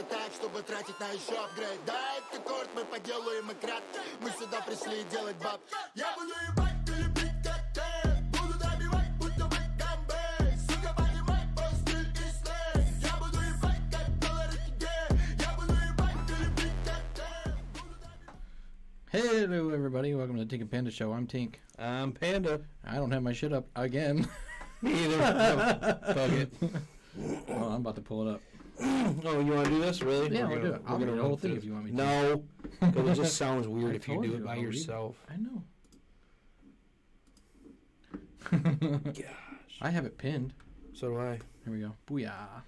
просто так, чтобы тратить на еще апгрейд. Да, это корт, мы поделаем и кратко. Мы сюда пришли делать баб. Я буду ебать или бить коктейль. Буду добивать, будто бы гамбей. Сука, поднимай по стиль и слей. Я буду ебать, как доллары тебе. Я буду ебать или бить коктейль. Hello, everybody. Welcome to the Tink Panda show. I'm Tink. I'm Panda. I don't have my shit up again. Me either. No, fuck it. Oh, I'm about to pull it up. Oh, you want to do this? Really? Yeah, we'll do it. I'll we're read gonna the whole run thing through if you want me to. No, because it just sounds weird I if you told do you, it by I'll read it. yourself. I know. Gosh. I have it pinned. So do I. Here we go. Booyah.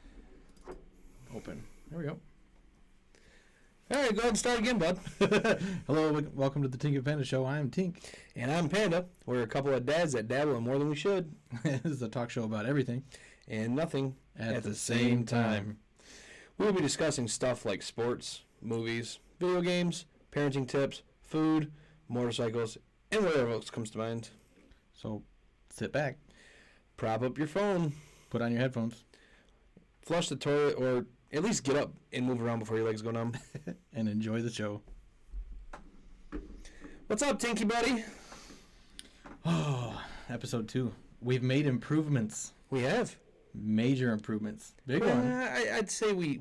Open. There we go. All right, go ahead and start again, bud. Hello, welcome to the Tink Panda show. I'm Tink. And I'm Panda. We're a couple of dads that dabble in more than we should. This is a talk show about everything And nothing at the same time. We'll be discussing stuff like sports, movies, video games, parenting tips, food, motorcycles, and whatever else comes to mind. So sit back, Prop up your phone, put on your headphones, flush the toilet, or at least get up and move around before your legs go numb. and enjoy the show. What's up, Tinky buddy? Oh, episode 2. We've made improvements. We have. Major improvements. Big one. I'd say we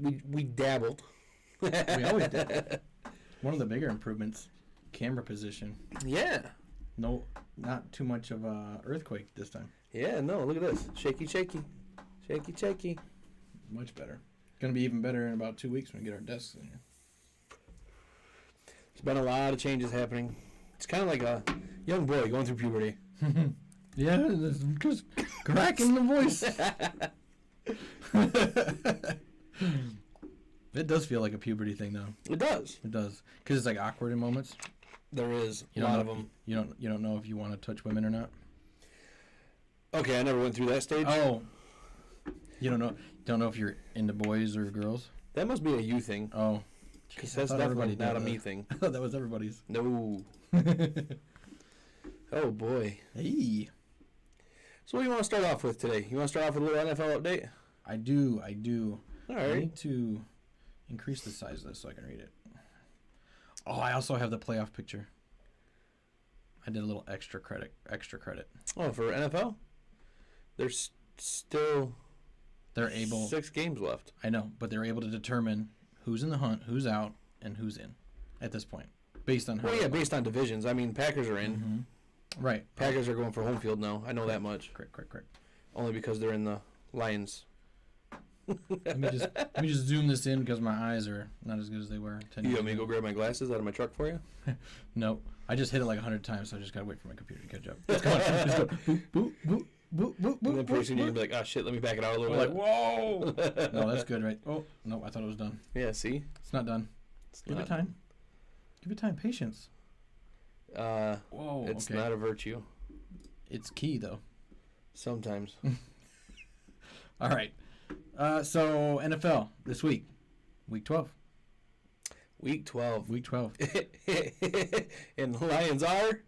dabbled. We always did. One of the bigger improvements, camera position. Yeah. No, not too much of a earthquake this time. Yeah, no, look at this. Shaky, shaky. Shaky, shaky. Much better. Gonna be even better in about 2 weeks when we get our desks in here. There's been a lot of changes happening. It's kind of like a young boy going through puberty. Yeah, it's just cracking the voice. It does feel like a puberty thing, though. It does. It does, because it's like awkward in moments. There is You a don't lot know, of them. You don't know if you want to touch women or not. Okay, I never went through that stage. Oh, you don't know if you're into boys or girls. That must be a you thing. Oh, Because Jeez, I that's thought definitely everybody not a did me that. thing. I thought that was everybody's. No. Oh, boy. Hey, So what do you want to start off with today? You want to start off with a little NFL update? I do. All I right. need to increase the size of this so I can read it. Oh, I also have the playoff picture. I did a little extra credit. Oh, for NFL? There's still They're able. 6 games left. I know, but they're able to determine who's in the hunt, who's out, and who's in at this point, based on how. Well, yeah, based on divisions. I mean, Packers are in. Mm-hmm. Right. Packers are going for home field now. I know that much. Correct. Only because they're in the Lions. Let me just zoom this in because my eyes are not as good as they were 10 You years want me to ago. go grab my glasses out of my truck for you? No, I just hit it like 100 times, so I just gotta wait for my computer to catch up. Let's go. Let's go. Boop, boop, boop, boop, boop, And then pretty boop, soon you're boop. going to be like, oh, shit, let me back it out a little We're bit. like, whoa! No, that's good, right? Oh, no, I thought it was done. Yeah, see? It's not done. Give it time. Give it time. Patience. Whoa. It's okay. not a virtue. It's key, though. Sometimes. All right. So, NFL this week. Week 12. Week 12. Week 12. And the Lions are?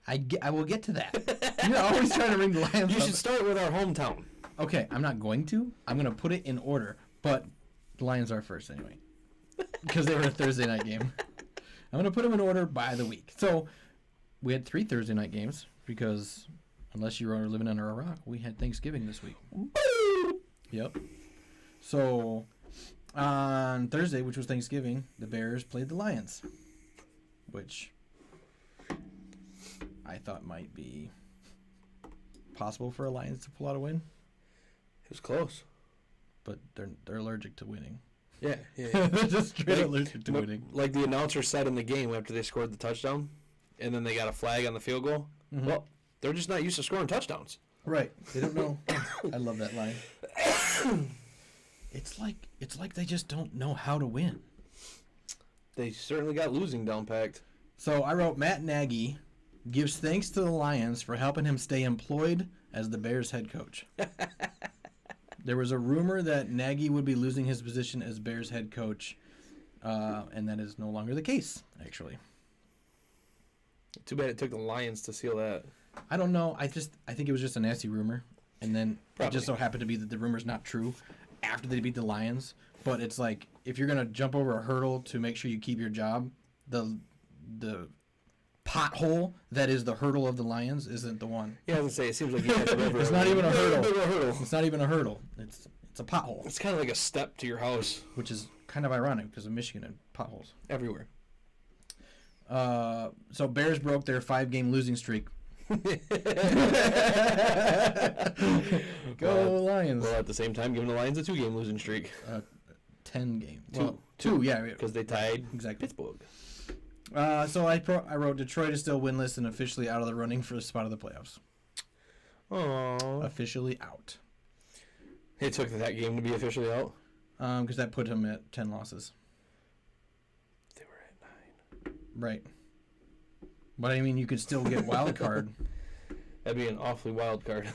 I will get to that. You're always trying to ring the Lions You up. should start with our hometown. Okay, I'm not going to. I'm going to put it in order. But the Lions are first anyway. Because they were a Thursday night game. I'm going to put them in order by the week. So, we had 3 Thursday night games. Because, unless you were living under a rock, we had Thanksgiving this week. Yep. So, on Thursday, which was Thanksgiving, the Bears played the Lions. Which I thought might be possible for a Lions to pull out a win. It was close. But they're allergic to winning. Yeah. They're just straight allergic to winning. Like the announcer said in the game after they scored the touchdown, and then they got a flag on the field goal. Mhm. Well, they're just not used to scoring touchdowns. Right. They don't know. I love that line. It's like they just don't know how to win. They certainly got losing down packed. So I wrote, Matt Nagy gives thanks to the Lions for helping him stay employed as the Bears head coach. There was a rumor that Nagy would be losing his position as Bears head coach, and that is no longer the case, actually. Too bad it took the Lions to seal that. I don't know. I think it was just a nasty rumor, and then Probably. it just so happened to be that the rumor's not true, after they beat the Lions, but it's like if you're gonna jump over a hurdle to make sure you keep your job, the pothole that is the hurdle of the Lions isn't the one. Yeah, I was gonna say it seems like you have to It's not even a hurdle. It's not even a hurdle. It's a pothole. It's kind of like a step to your house. Which is kind of ironic because of Michigan and potholes Everywhere. So Bears broke their 5-game losing streak. Go Lions. Well, at the same time, giving the Lions a 2-game losing streak. 10 game. Two, yeah. Because they tied exactly. Pittsburgh. So I wrote Detroit is still winless and officially out of the running for the spot of the playoffs. Aww. Officially out. It took that game to be officially out? Because that put him at 10 losses. They were at 9. Right. But I mean, you could still get wild card. That'd be an awfully wild card.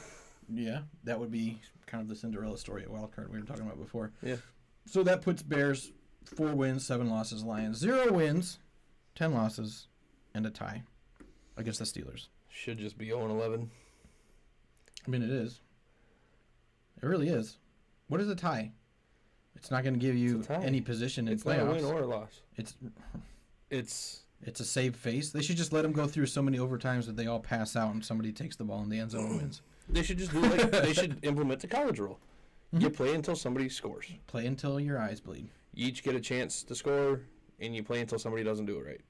Yeah, that would be kind of the Cinderella story at wild card we were talking about before. Yeah. So that puts Bears 4 wins, 7 losses. Lions 0 wins, 10 losses, and a tie against the Steelers. Should just be 0-11. I mean, it is. It really is. What is a tie? It's not going to give you any position in playoffs. It's not a win or a loss. It's a save face. They should just let them go through so many overtimes that they all pass out and somebody takes the ball in the end zone and wins. They should just do they should implement the college rule. Mm-hmm. You play until somebody scores. Play until your eyes bleed. You each get a chance to score, and you play until somebody doesn't do it right.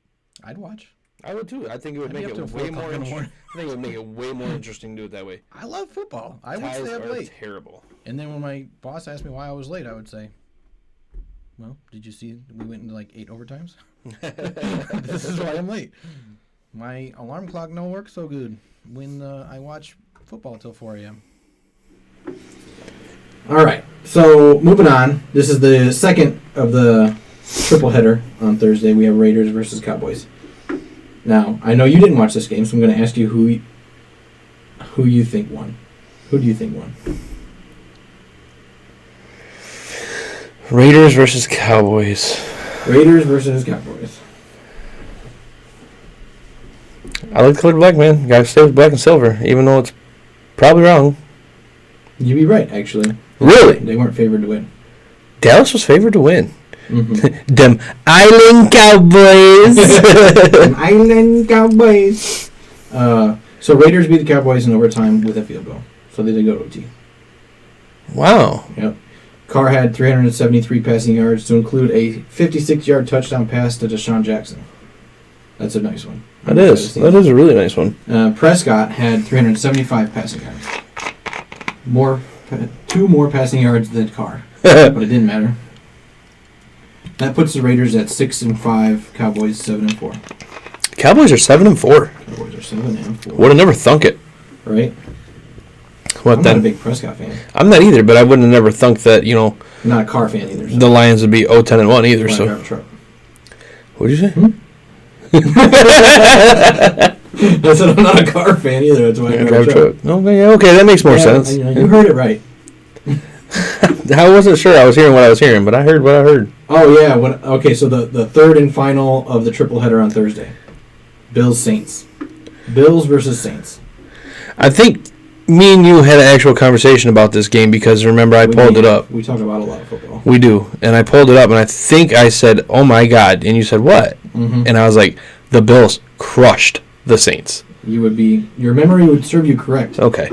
I'd watch. I would too. I think it would make it way more interesting. I think it would make it way more interesting to do it that way. I love football. I would Ties stay up are late. Terrible. And then when my boss asked me why I was late, I would say, well, did you see we went into like 8 overtimes? This is why I'm late. My alarm clock don't work so good when I watch football till 4 a.m. All right, so moving on. This is the second of the triple header on Thursday. We have Raiders versus Cowboys. Now, I know you didn't watch this game, so I'm going to ask you who you think won. Who do you think won? Raiders versus Cowboys. Raiders versus Cowboys. I like the color black, man. Gotta stay with black and silver, even though it's probably wrong. You'd be right, actually. Really? They weren't favored to win. Dallas was favored to win. Mm-hmm. Them Island Cowboys. Them Island Cowboys. So Raiders beat the Cowboys in overtime with a field goal. So they did go to OT. Wow. Yep. Carr had 373 passing yards to include a 56-yard touchdown pass to Deshaun Jackson. That's a nice one. That is a really nice one. Prescott had 375 passing yards. Two more passing yards than Carr, but it didn't matter. That puts the Raiders at 6-5, Cowboys 7-4. Cowboys are 7-4. Cowboys are 7-4. Would have never thunk it. Right. What I'm then? not a big Prescott fan. I'm not either, but I wouldn't have never thunk that, you know. I'm not a Carr fan either. So. The Lions would be 0-10-1 either. So. Drive a truck. What'd you say? I said I'm not a Carr fan either. That's why I drive a truck. Okay, that makes more sense. You heard it right. I wasn't sure I was hearing what I was hearing, but I heard what I heard. Oh, yeah. Okay, so the third and final of the triple header on Thursday. Bills-Saints. Bills versus Saints. I think me and you had an actual conversation about this game because, remember, I pulled it up. We talk about a lot of football. We do. And I pulled it up, and I think I said, oh, my God. And you said, what? Mm-hmm. And I was like, the Bills crushed the Saints. Your memory would serve you correct. Okay.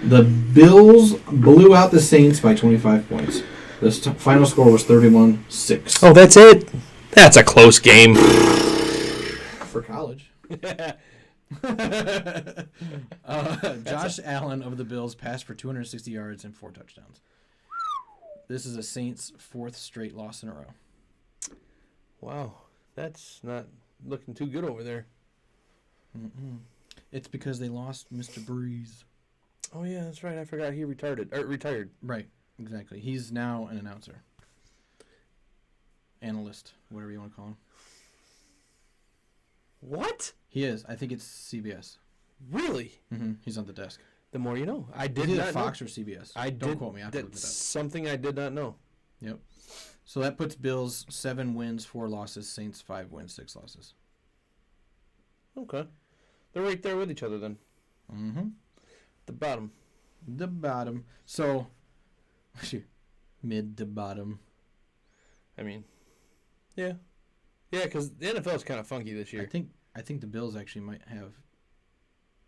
The Bills blew out the Saints by 25 points. The final score was 31-6. Oh, that's it? That's a close game. For college. Josh Allen of the Bills passed for 260 yards and 4 touchdowns. This is a Saints' 4th straight loss in a row. Wow. That's not looking too good over there. Mm-mm. It's because they lost Mr. Breeze. Oh, yeah, that's right. I forgot he retired. Right, exactly. He's now an announcer. Analyst, whatever you want to call him. What? He is. I think it's CBS. Really? Mm-hmm. He's on the desk. The more you know. I did Is it not Fox know. or CBS? Don't quote me. I have to look it up. Something I did not know. Yep. So that puts Bills 7 wins, 4 losses. Saints 5 wins, 6 losses. Okay. They're right there with each other then. Mm-hmm. The bottom. The bottom. So, Mid to bottom. I mean, yeah. Yeah, because the NFL is kind of funky this year. I think the Bills actually might have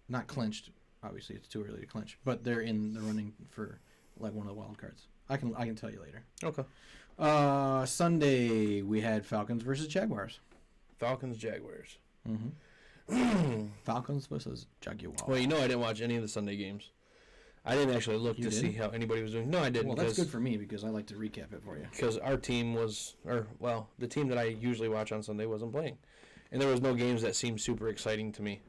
not clinched. Obviously, it's too early to clinch, but they're in the running for like one of the wild cards. I can tell you later. Okay. Sunday we had Falcons versus Jaguars. Falcons, Jaguars. Mm-hmm. Falcons versus Jaguars. Well, I didn't watch any of the Sunday games. I didn't actually look to see how anybody was doing. No, I didn't. Well, that's good for me because I like to recap it for you. Because our team the team that I usually watch on Sunday wasn't playing. And there was no games that seemed super exciting to me.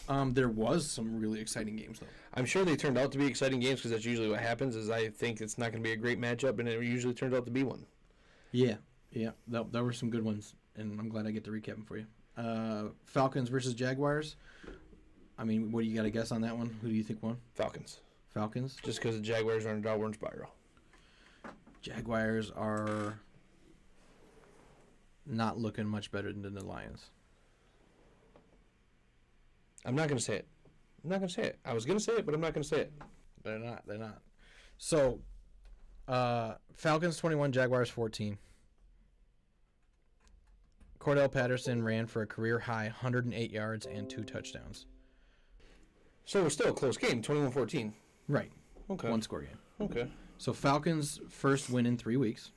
There was some really exciting games, though. I'm sure they turned out to be exciting games because that's usually what happens is I think it's not going to be a great matchup, and it usually turns out to be one. Yeah. There were some good ones, and I'm glad I get to recap them for you. Falcons versus Jaguars. I mean, what do you got to guess on that one? Who do you think won? Falcons. Just because the Jaguars are on a downward spiral. Jaguars are not looking much better than the Lions. I'm not going to say it. I was going to say it, but I'm not going to say it. They're not. So, Falcons 21, Jaguars 14. Cordell Patterson ran for a career-high 108 yards and 2 touchdowns. So it was still a close game, 21-14. Right. Okay. One-score game. Okay. So Falcons' first win in 3 weeks.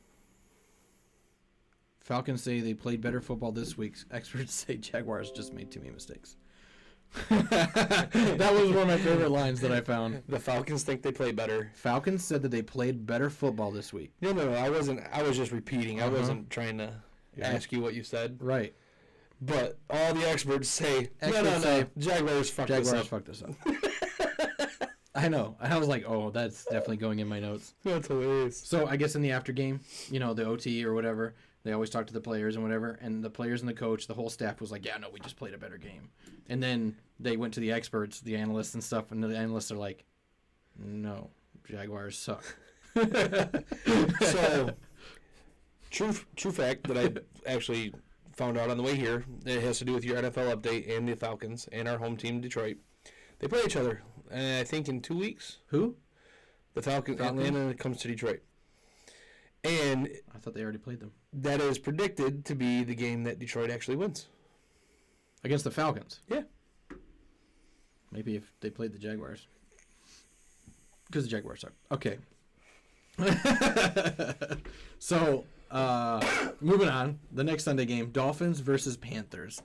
Falcons say they played better football this week. Experts say Jaguars just made too many mistakes. That was one of my favorite lines that I found. The Falcons think they play better. Falcons said that they played better football this week. No, I wasn't. I was just repeating. I wasn't trying to ask you what you said. Right. But all the experts say, no. Jaguars fucked this up. I know. I was like, oh, that's definitely going in my notes. That's hilarious. So I guess in the after game, the OT or whatever, they always talk to the players and whatever, and the players and the coach, the whole staff was like, yeah, no, we just played a better game. And then they went to the experts, the analysts and stuff, and the analysts are like, no, Jaguars suck. So, true fact that I actually found out on the way here, it has to do with your NFL update and the Falcons and our home team, Detroit. They play each other, I think, in 2 weeks. Who? The Falcons. Atlanta comes to Detroit. And I thought they already played them. That is predicted to be the game that Detroit actually wins. Against the Falcons? Yeah. Maybe if they played the Jaguars. Because the Jaguars suck. Okay. So, moving on. The next Sunday game, Dolphins versus Panthers.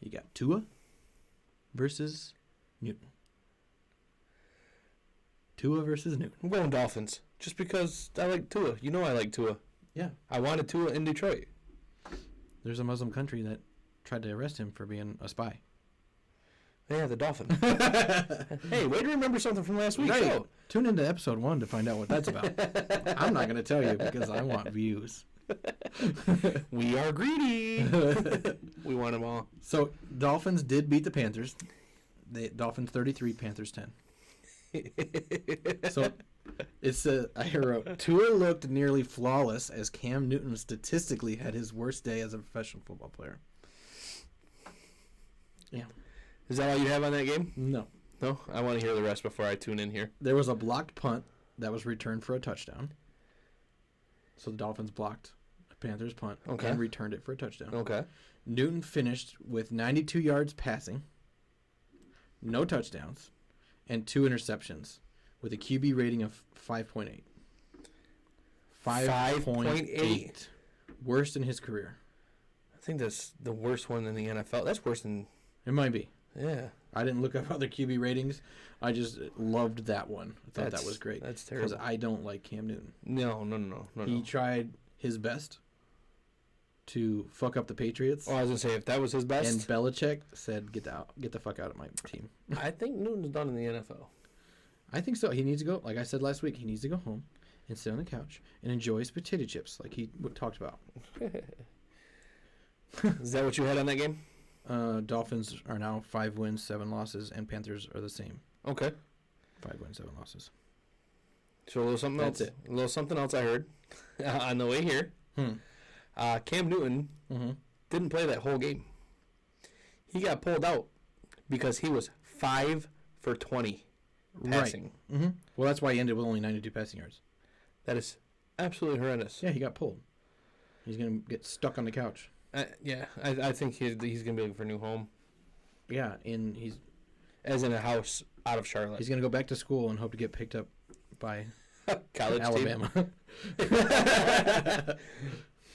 You got Tua versus Newton. I'm going Dolphins. Just because I like Tua. I like Tua. Yeah. I wanted Tua in Detroit. There's a Muslim country that tried to arrest him for being a spy. Yeah, the Dolphins. Hey, way to remember something from last week's show. Tune into episode 1 to find out what that's about. I'm not going to tell you because I want views. We are greedy. We want them all. So, Dolphins did beat the Panthers. Dolphins 33, Panthers 10. So, I wrote, Tua looked nearly flawless as Cam Newton statistically had his worst day as a professional football player. Yeah. Is that all you have on that game? No. No? I want to hear the rest before I tune in here. There was a blocked punt that was returned for a touchdown. So the Dolphins blocked a Panthers punt and returned it for a touchdown. Okay. Newton finished with 92 yards passing, no touchdowns, and 2 interceptions with a QB rating of 5.8. 5.8. Worst in his career. I think that's the worst one in the NFL. That's worse than... It might be. Yeah. I didn't look up other QB ratings. I just loved that one. I thought that was great. That's terrible. Because I don't like Cam Newton. No. He tried his best to fuck up the Patriots. Oh, I was going to say, if that was his best... And Belichick said, get the fuck out of my team. I think Newton's done in the NFL. I think so. He needs to go, like I said last week, he needs to go home and sit on the couch and enjoy his potato chips like he talked about. Is that what you had on that game? Dolphins are now 5 wins, 7 losses, and Panthers are the same. Okay. 5 wins, 7 losses. So a little something else. That's it. A little something else I heard on the way here. Cam Newton didn't play that whole game. He got pulled out because he was 5 for 20 passing. Right. Mm-hmm. Well, that's why he ended with only 92 passing yards. That is absolutely horrendous. Yeah, he got pulled. He's going to get stuck on the couch. I think he's going to be looking for a new home. Yeah, and he's... As in a house out of Charlotte. He's going to go back to school and hope to get picked up by college Alabama.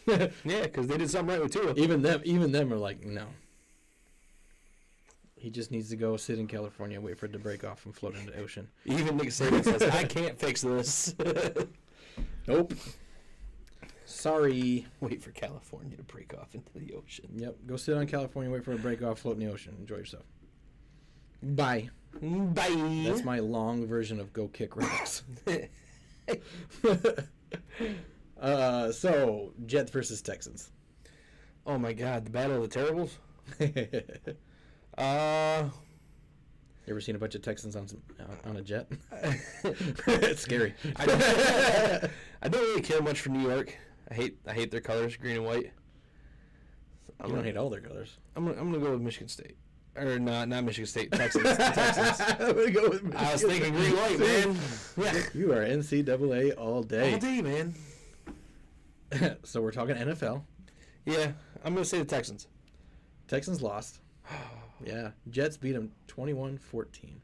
Yeah, because they did something right with Tua. Even them are like, no. He just needs to go sit in California, wait for it to break off and float into the ocean. Even Nick Saban says, I can't fix this. Nope. Sorry. Wait for California to break off into the ocean. Yep. Go sit on California, wait for it to break off, float in the ocean. Enjoy yourself. Bye. Bye. That's my long version of go kick rocks. So, Jets versus Texans. Oh my God, the Battle of the Terribles? You ever seen a bunch of Texans on a jet? It's scary. I don't really care much for New York. I hate their colors, green and white. You don't hate all their colors. I'm gonna go with Michigan State. Or not Michigan State, Texans. Texans. I'm gonna go with Michigan. I was thinking green white, man. Yeah. You are NCAA all day. All day, man. So we're talking NFL. Yeah, I'm gonna say the Texans. Texans lost. Yeah. Jets beat them 21-14.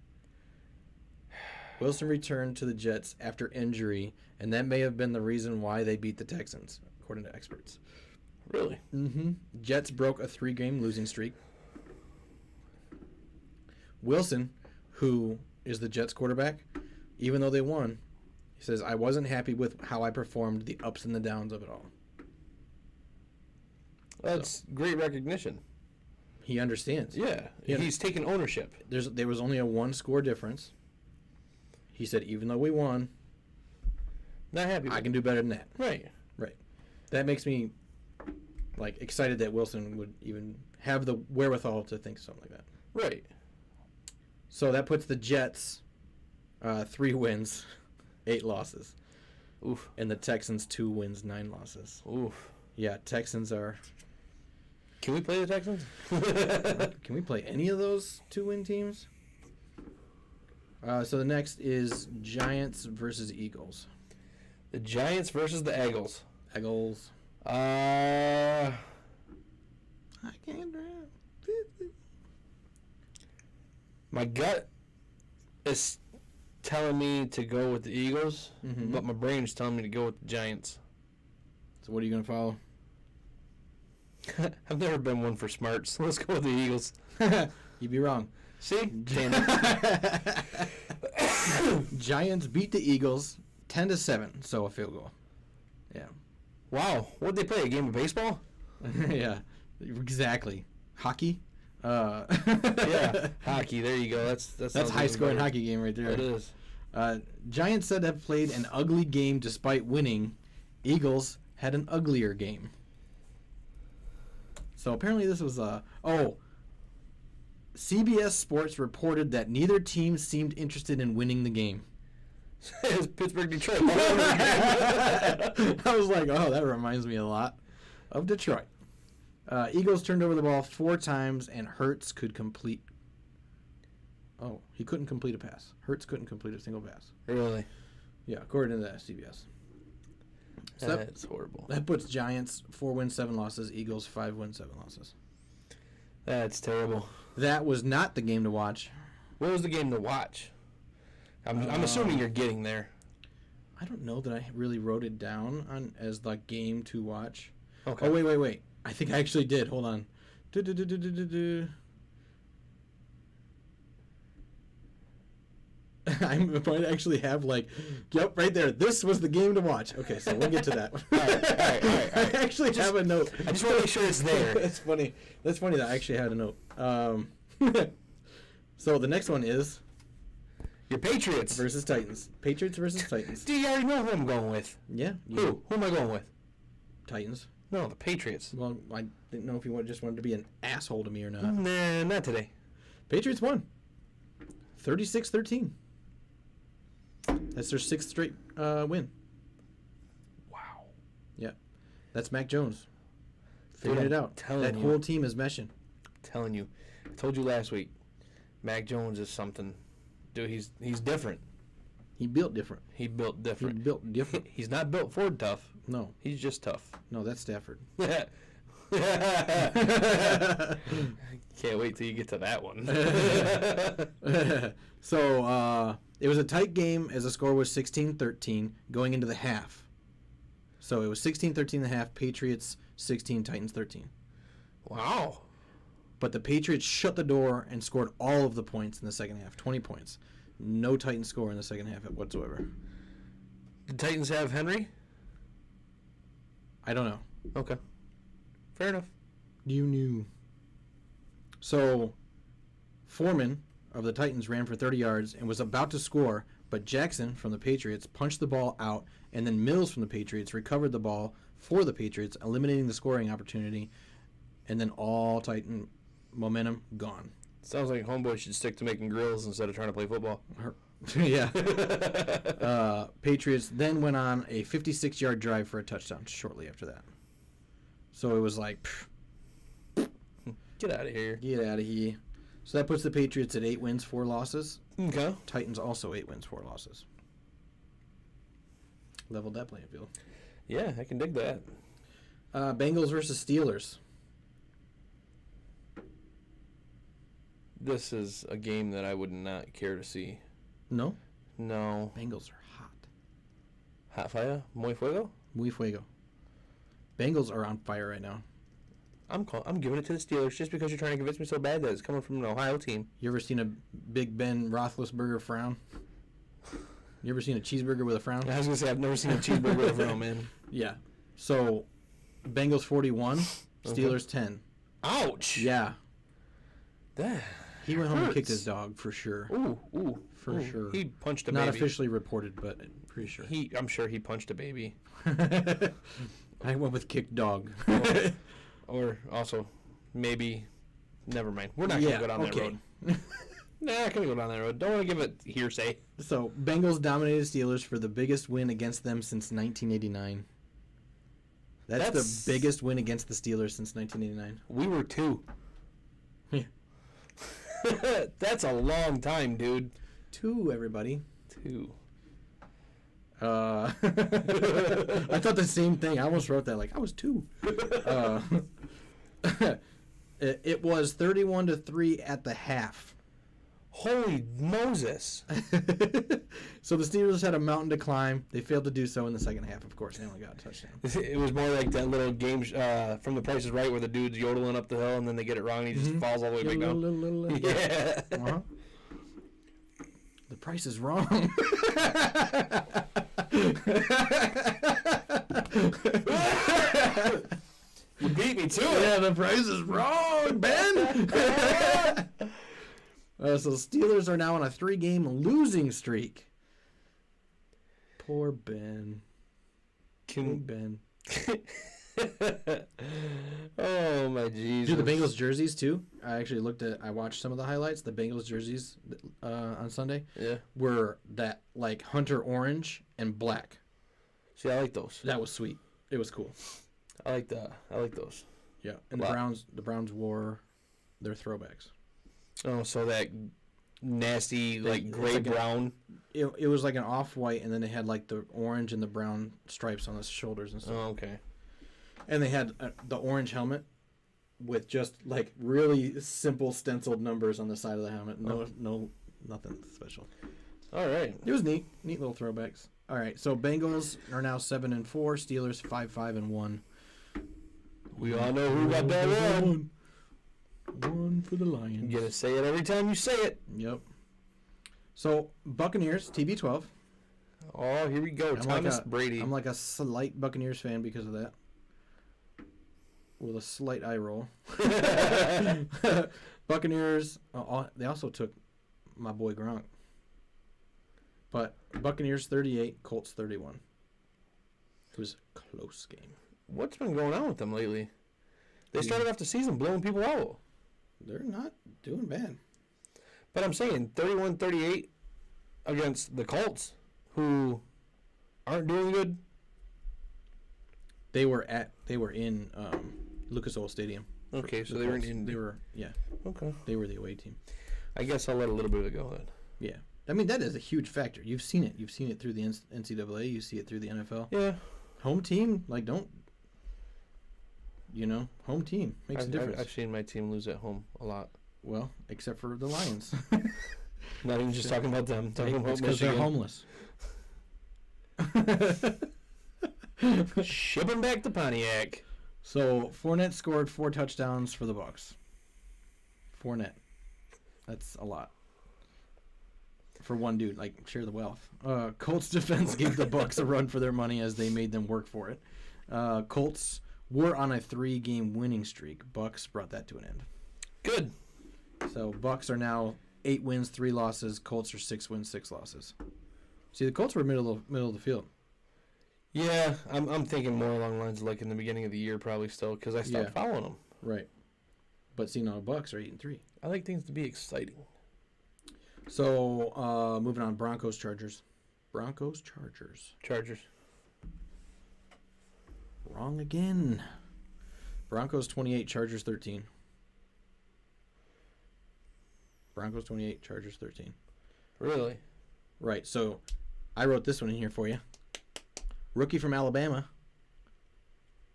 Wilson returned to the Jets after injury, and that may have been the reason why they beat the Texans, according to experts. Really? Mm-hmm. Jets broke a 3-game losing streak. Wilson, who is the Jets quarterback, even though they won, he says, I wasn't happy with how I performed, the ups and the downs of it all. That's great recognition. He understands. Yeah, he's taking ownership. There was only a 1-score difference. He said, even though we won, Not happy. I can do better than that. Right. Right. That makes me excited that Wilson would even have the wherewithal to think something like that. Right. So that puts the Jets 3 wins, 8 losses. Oof. And the Texans 2 wins, 9 losses. Oof. Yeah, Texans are... Can we play the Texans? Can we play any of those 2-win teams? So the next is Giants versus Eagles. The Giants versus the Eagles. Eagles. I can't drive. My gut is telling me to go with the Eagles, Mm-hmm. but my brain is telling me to go with the Giants. So what are you going to follow? I've never been one for smarts, so let's go with the Eagles. You'd be wrong. See? Damn it. Giants beat the Eagles 10-7, so a field goal. Yeah. Wow. What'd they play? A game of baseball? Yeah, exactly. Hockey? Yeah. Hockey. There you go. That's high scoring hockey game right there. It is. Giants said have played an ugly game despite winning. Eagles had an uglier game. So apparently this was CBS Sports reported that neither team seemed interested in winning the game. It was Pittsburgh, Detroit. I was like, oh, that reminds me a lot of Detroit. Eagles turned over the ball 4 times, and Hurts could complete... Oh, he couldn't complete a pass. Hurts couldn't complete a single pass. Really? Yeah, according to the CBS. So That's horrible. That puts Giants 4 wins, 7 losses. Eagles 5 wins, 7 losses. That's terrible. That was not the game to watch. What was the game to watch? I'm assuming you're getting there. I don't know that I really wrote it down as the game to watch. Okay. Oh, wait. I think I actually did. Hold on. I might actually have yep, right there. This was the game to watch. Okay, so we'll get to that. All right. I actually have a note. I just want to make sure it's there. That's funny. That's funny that I actually had a note. So the next one is Your Patriots versus Titans. Patriots versus Titans. Do you already know who I'm going with? Yeah. Who? Who am I going with? Titans. No, the Patriots. Well, I didn't know if you just wanted to be an asshole to me or not. Nah, not today. Patriots won. 36-13. That's their 6th straight win. Wow. Yeah. That's Mac Jones. Figured it out. That whole team is meshing. I'm telling you. I told you last week, Mac Jones is something Dude, he's different. He built different. He built He different. built different. He's not built Ford tough. No, He's just tough. no, that's Stafford. Can't wait till you get to that one. So it was a tight game as the score was 16-13 going into the half. So it was 16-13 in the half, Patriots 16, Titans 13. Wow. But the Patriots shut the door and scored all of the points in the second half, 20 points. No Titans score in the second half whatsoever. Did Titans have Henry? I don't know. Okay. Fair enough. You knew. So Foreman of the Titans ran for 30 yards and was about to score, but Jackson from the Patriots punched the ball out, and then Mills from the Patriots recovered the ball for the Patriots, eliminating the scoring opportunity, and then all Titan momentum gone. Sounds like Homeboy should stick to making grills instead of trying to play football. Yeah. Patriots then went on a 56-yard drive for a touchdown shortly after that. So it was like, Get out of here. get out of here. So that puts the Patriots at 8 wins, 4 losses. Okay. Titans also 8 wins, 4 losses. Leveled that playing field. Yeah, I can dig that. Bengals versus Steelers. This is a game that I would not care to see. No? No. Bengals are hot. Hot fire? Muy fuego? Muy fuego. Bengals are on fire right now. I'm giving it to the Steelers just because you're trying to convince me so bad that it's coming from an Ohio team. You ever seen a Big Ben Roethlisberger frown? You ever seen a cheeseburger with a frown? I was going to say, I've never seen a cheeseburger with a frown, man. Yeah. So, Bengals 41, Steelers 10. Ouch! Yeah. That He went home and kicked hurts. his dog for sure. Ooh. For sure. He punched a Not baby. officially reported, but pretty sure. I'm sure he punched a baby. I went with kicked dog. Or also, maybe, never mind. We're not going to go down that road. Nah, not going to go down that road. Don't want to give it hearsay. So, Bengals dominated Steelers for the biggest win against them since 1989. That's the biggest win against the Steelers since 1989. We were 2. Yeah. That's a long time, dude. 2, everybody. 2. I thought the same thing. I almost wrote that like I was 2. It was 31-3 at the half. Holy Moses. So the Steelers had a mountain to climb. They failed to do so in the second half. Of course, they only got a touchdown. It was more like that little game from The Price is Right where the dude's yodeling up the hill and then they get it wrong and he just falls all the way back down. Yeah. Uh-huh. The price is wrong. You beat me to it. Yeah, the price is wrong, Ben. So Steelers are now on a 3-game losing streak. Poor Ben. Poor Ben. Oh my Jesus. Dude, the Bengals jerseys too. I watched some of the highlights. The Bengals jerseys on Sunday were that like hunter orange and black. See, I like those. That was sweet. It was cool. I like those. Yeah, and the Browns wore their throwbacks. Oh, so that nasty like gray like brown. It was like an off-white, and then they had like the orange and the brown stripes on the shoulders and stuff. Oh, okay. And they had the orange helmet with just like really simple stenciled numbers on the side of the helmet. No, nothing special. All right. It was neat little throwbacks. All right, so Bengals are now 7-4, Steelers 5-1. We all know who got that one. One for the Lions. You gotta say it every time you say it. Yep. So Buccaneers TB12. Oh, here we go. Thomas Brady. I'm like a slight Buccaneers fan because of that. With a slight eye roll. Buccaneers. They also took my boy Gronk. But Buccaneers 38, Colts 31. It was a close game. What's been going on with them lately? They started off the season blowing people out. They're not doing bad. But I'm saying 31-38 against the Colts, who aren't doing good. They were in Lucas Oil Stadium. Okay, so they were in Indy. Yeah. Okay. They were the away team. I guess I'll let a little bit of it go then. Yeah. I mean, that is a huge factor. You've seen it. You've seen it through the NCAA. You see it through the NFL. Yeah. Home team, like, don't, home team makes a difference. I've seen my team lose at home a lot. Well, except for the Lions. Not even just talking about them. Talking about because they're homeless. Ship them back to Pontiac. So Fournette scored 4 touchdowns for the Bucs. Fournette, that's a lot for one dude. Like, share the wealth. Colts defense gave the Bucs a run for their money as they made them work for it. Colts were on a 3-game winning streak. Bucs brought that to an end. Good. So Bucs are now 8 wins, 3 losses. Colts are 6 wins, 6 losses. See, the Colts were middle of the field. Yeah, I'm thinking more along the lines of like in the beginning of the year probably still because I stopped following them. Right. But see, now Bucs are 8-3. I like things to be exciting. So moving on, Broncos, Chargers. Chargers. Wrong again. Broncos 28, Chargers 13. Broncos 28, Chargers 13. Really? Right. So I wrote this one in here for you. Rookie from Alabama,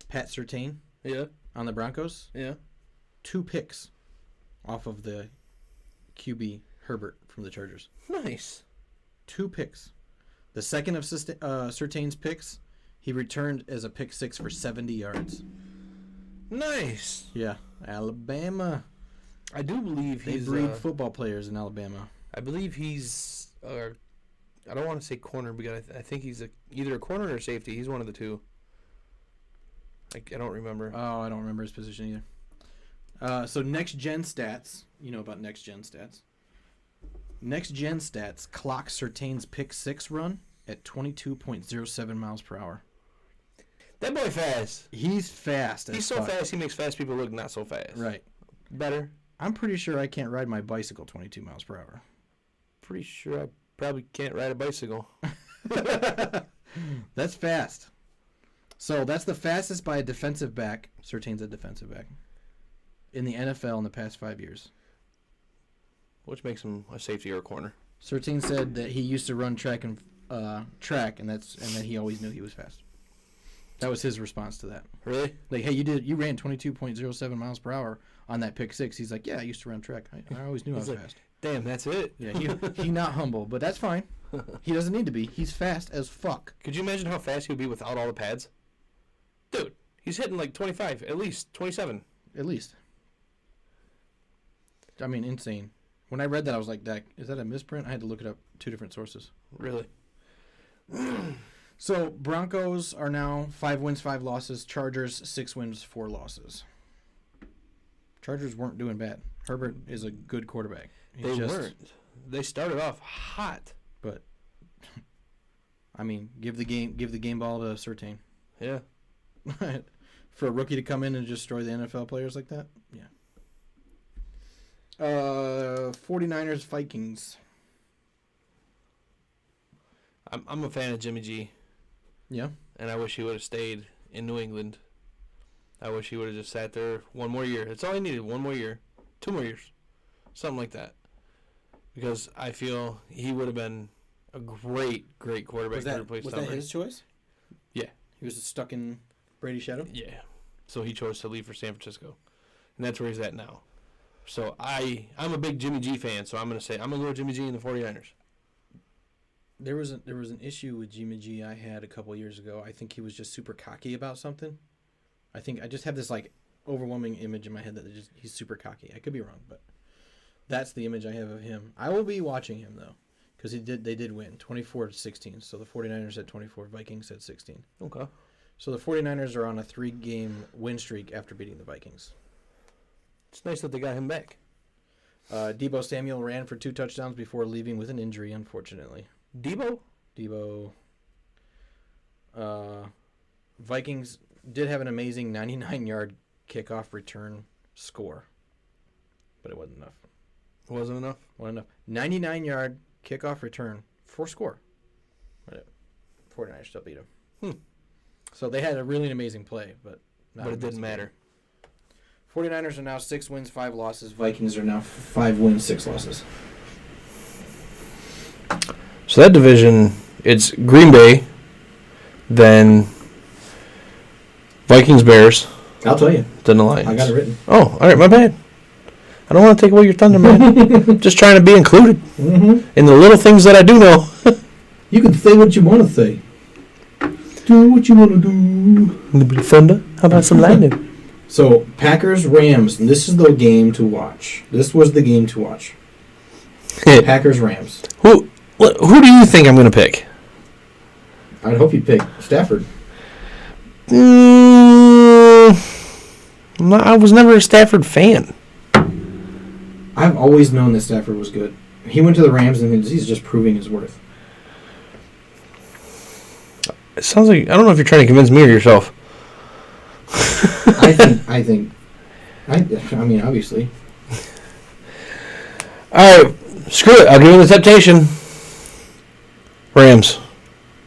Pat Surtain. Yeah. On the Broncos. Yeah. 2 picks off of the QB Herbert from the Chargers. Nice. 2 picks. The second of Surtain's picks, he returned as a pick 6 for 70 yards. Nice. Yeah. Alabama. I do believe they breed football players in Alabama. I believe he's I don't want to say corner because I think he's either a corner or safety. He's one of the two. I don't remember. Oh, I don't remember his position either. So next gen stats. You know about next gen stats. Next gen stats clock Surtain's pick 6 run at 22.07 miles per hour. That boy fast. He's fast. He's so fast he makes fast people look not so fast. Right. Better. I'm pretty sure I can't ride my bicycle 22 miles per hour. Pretty sure I probably can't ride a bicycle. That's fast. So that's the fastest by a defensive back. Surtain's a defensive back. In the NFL in the past 5 years. Which makes him a safety or a corner. Surtain said that he used to run track and that he always knew he was fast. That was his response to that. Really? Like, hey, you ran 22.07 miles per hour on that pick 6. He's like, yeah, I used to run track. I always knew I was fast. Damn, that's it. Yeah, he not humble, but that's fine. He doesn't need to be. He's fast as fuck. Could you imagine how fast he would be without all the pads? Dude, he's hitting like 25, at least 27. At least. I mean, insane. When I read that, I was like, is that a misprint? I had to look it up 2 different sources. Really? So, Broncos are now 5 wins, 5 losses. Chargers, 6 wins, 4 losses. Chargers weren't doing bad. Herbert is a good quarterback. They weren't. They started off hot. But, I mean, give the game ball to Surtain. Yeah. For a rookie to come in and destroy the NFL players like that? Yeah. 49ers, Vikings. I'm a fan of Jimmy G. Yeah. And I wish he would have stayed in New England. I wish he would have just sat there one more year. That's all he needed, 1 more year. 2 more years. Something like that. Because I feel he would have been a great quarterback to replace Tom Brady. Was that his choice? Yeah. He was stuck in Brady's shadow? Yeah. So he chose to leave for San Francisco. And that's where he's at now. So I'm a big Jimmy G fan, so I'm going to go Jimmy G in the 49ers. There was an issue with Jimmy G I had a couple years ago. I think he was just super cocky about something. I just have this like overwhelming image in my head that he's super cocky. I could be wrong, but that's the image I have of him. I will be watching him though, because they did win 24-16. So the 49ers had 24, Vikings had 16. Okay. So the 49ers are on a 3-game win streak after beating the Vikings. It's nice that they got him back. Deebo Samuel ran for 2 touchdowns before leaving with an injury, unfortunately. Deebo. Vikings did have an amazing 99-yard kickoff return score, but it wasn't enough. It wasn't enough? Wasn't enough. 99-yard kickoff return for score. But 49ers still beat them. So they had a really amazing play, but it didn't matter. 49ers are now 6 wins, 5 losses. Vikings are now 5 wins, 6 losses. So that division, it's Green Bay, then Vikings, Bears, I'll tell you. then the Lions. I got it written. Oh, all right, my bad. I don't want to take away your thunder, man. Just trying to be included in the little things that I do know. You can say what you want to say. Do what you want to do. A little bit of thunder. How about some lightning? So, Packers, Rams. And this is the game to watch. This was the game to watch. Packers, Rams. Who do you think I'm going to pick? I'd hope you pick Stafford. I was never a Stafford fan. I've always known that Stafford was good. He went to the Rams, and he's just proving his worth. It sounds like, I don't know if you're trying to convince me or yourself. I mean, obviously. All right, screw it. I'll give him the temptation. Rams.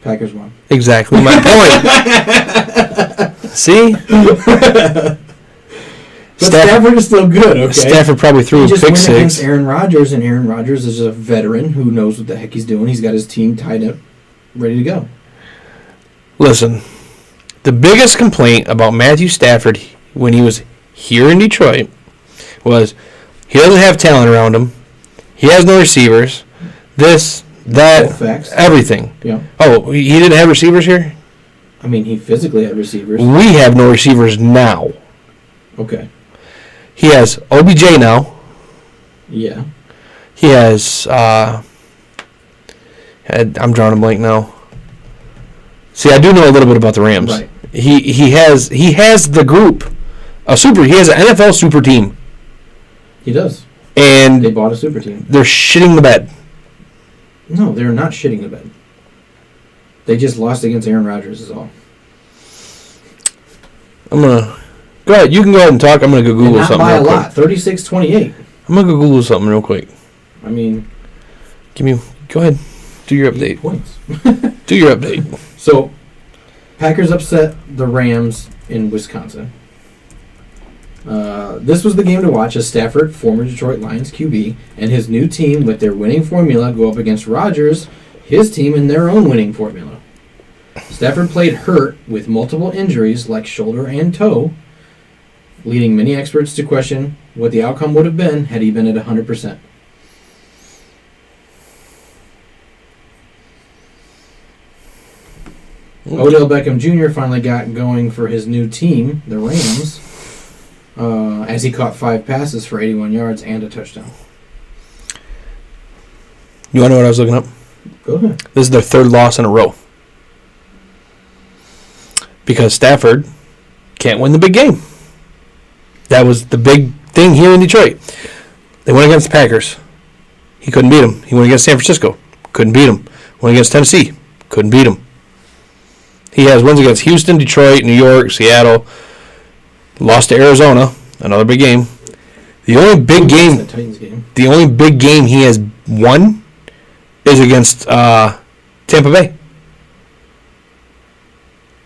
Packers won. Exactly my point. See? But Stafford is still good, okay? Stafford probably threw a pick went six. Against Aaron Rodgers, and Aaron Rodgers is a veteran who knows what the heck he's doing. He's got his team tied up, ready to go. Listen, the biggest complaint about Matthew Stafford when he was here in Detroit was he doesn't have talent around him. He has no receivers. This, that, everything. Yeah. Oh, he didn't have receivers here? I mean, he physically had receivers. We have no receivers now. Okay. He has OBJ now. Yeah. He has, I'm drawing a blank now. See, I do know a little bit about the Rams. Right. He has the group, he has an NFL super team. He does. And they bought a super team. They're shitting the bed. No, they're not shitting the bed. They just lost against Aaron Rodgers is all. Go ahead. You can go ahead and talk. I'm gonna go Google something real quick. Not by a lot. 36-28. I'm gonna go Google something real quick. I mean, go ahead. Do your update. Points. Do your update. So, Packers upset the Rams in Wisconsin. This was the game to watch as Stafford, former Detroit Lions QB, and his new team with their winning formula go up against Rodgers, his team, and their own winning formula. Stafford played hurt with multiple injuries like shoulder and toe, leading many experts to question what the outcome would have been had he been at 100%. Odell Beckham Jr. finally got going for his new team, the Rams, as he caught 5 passes for 81 yards and a touchdown. You want to know what I was looking up? Go ahead. This is their 3rd loss in a row. Because Stafford can't win the big game. That was the big thing here in Detroit. They went against the Packers. He couldn't beat them. He went against San Francisco. Couldn't beat them. Went against Tennessee. Couldn't beat them. He has wins against Houston, Detroit, New York, Seattle. Lost to Arizona. Another big game. The only big game he has won is against Tampa Bay.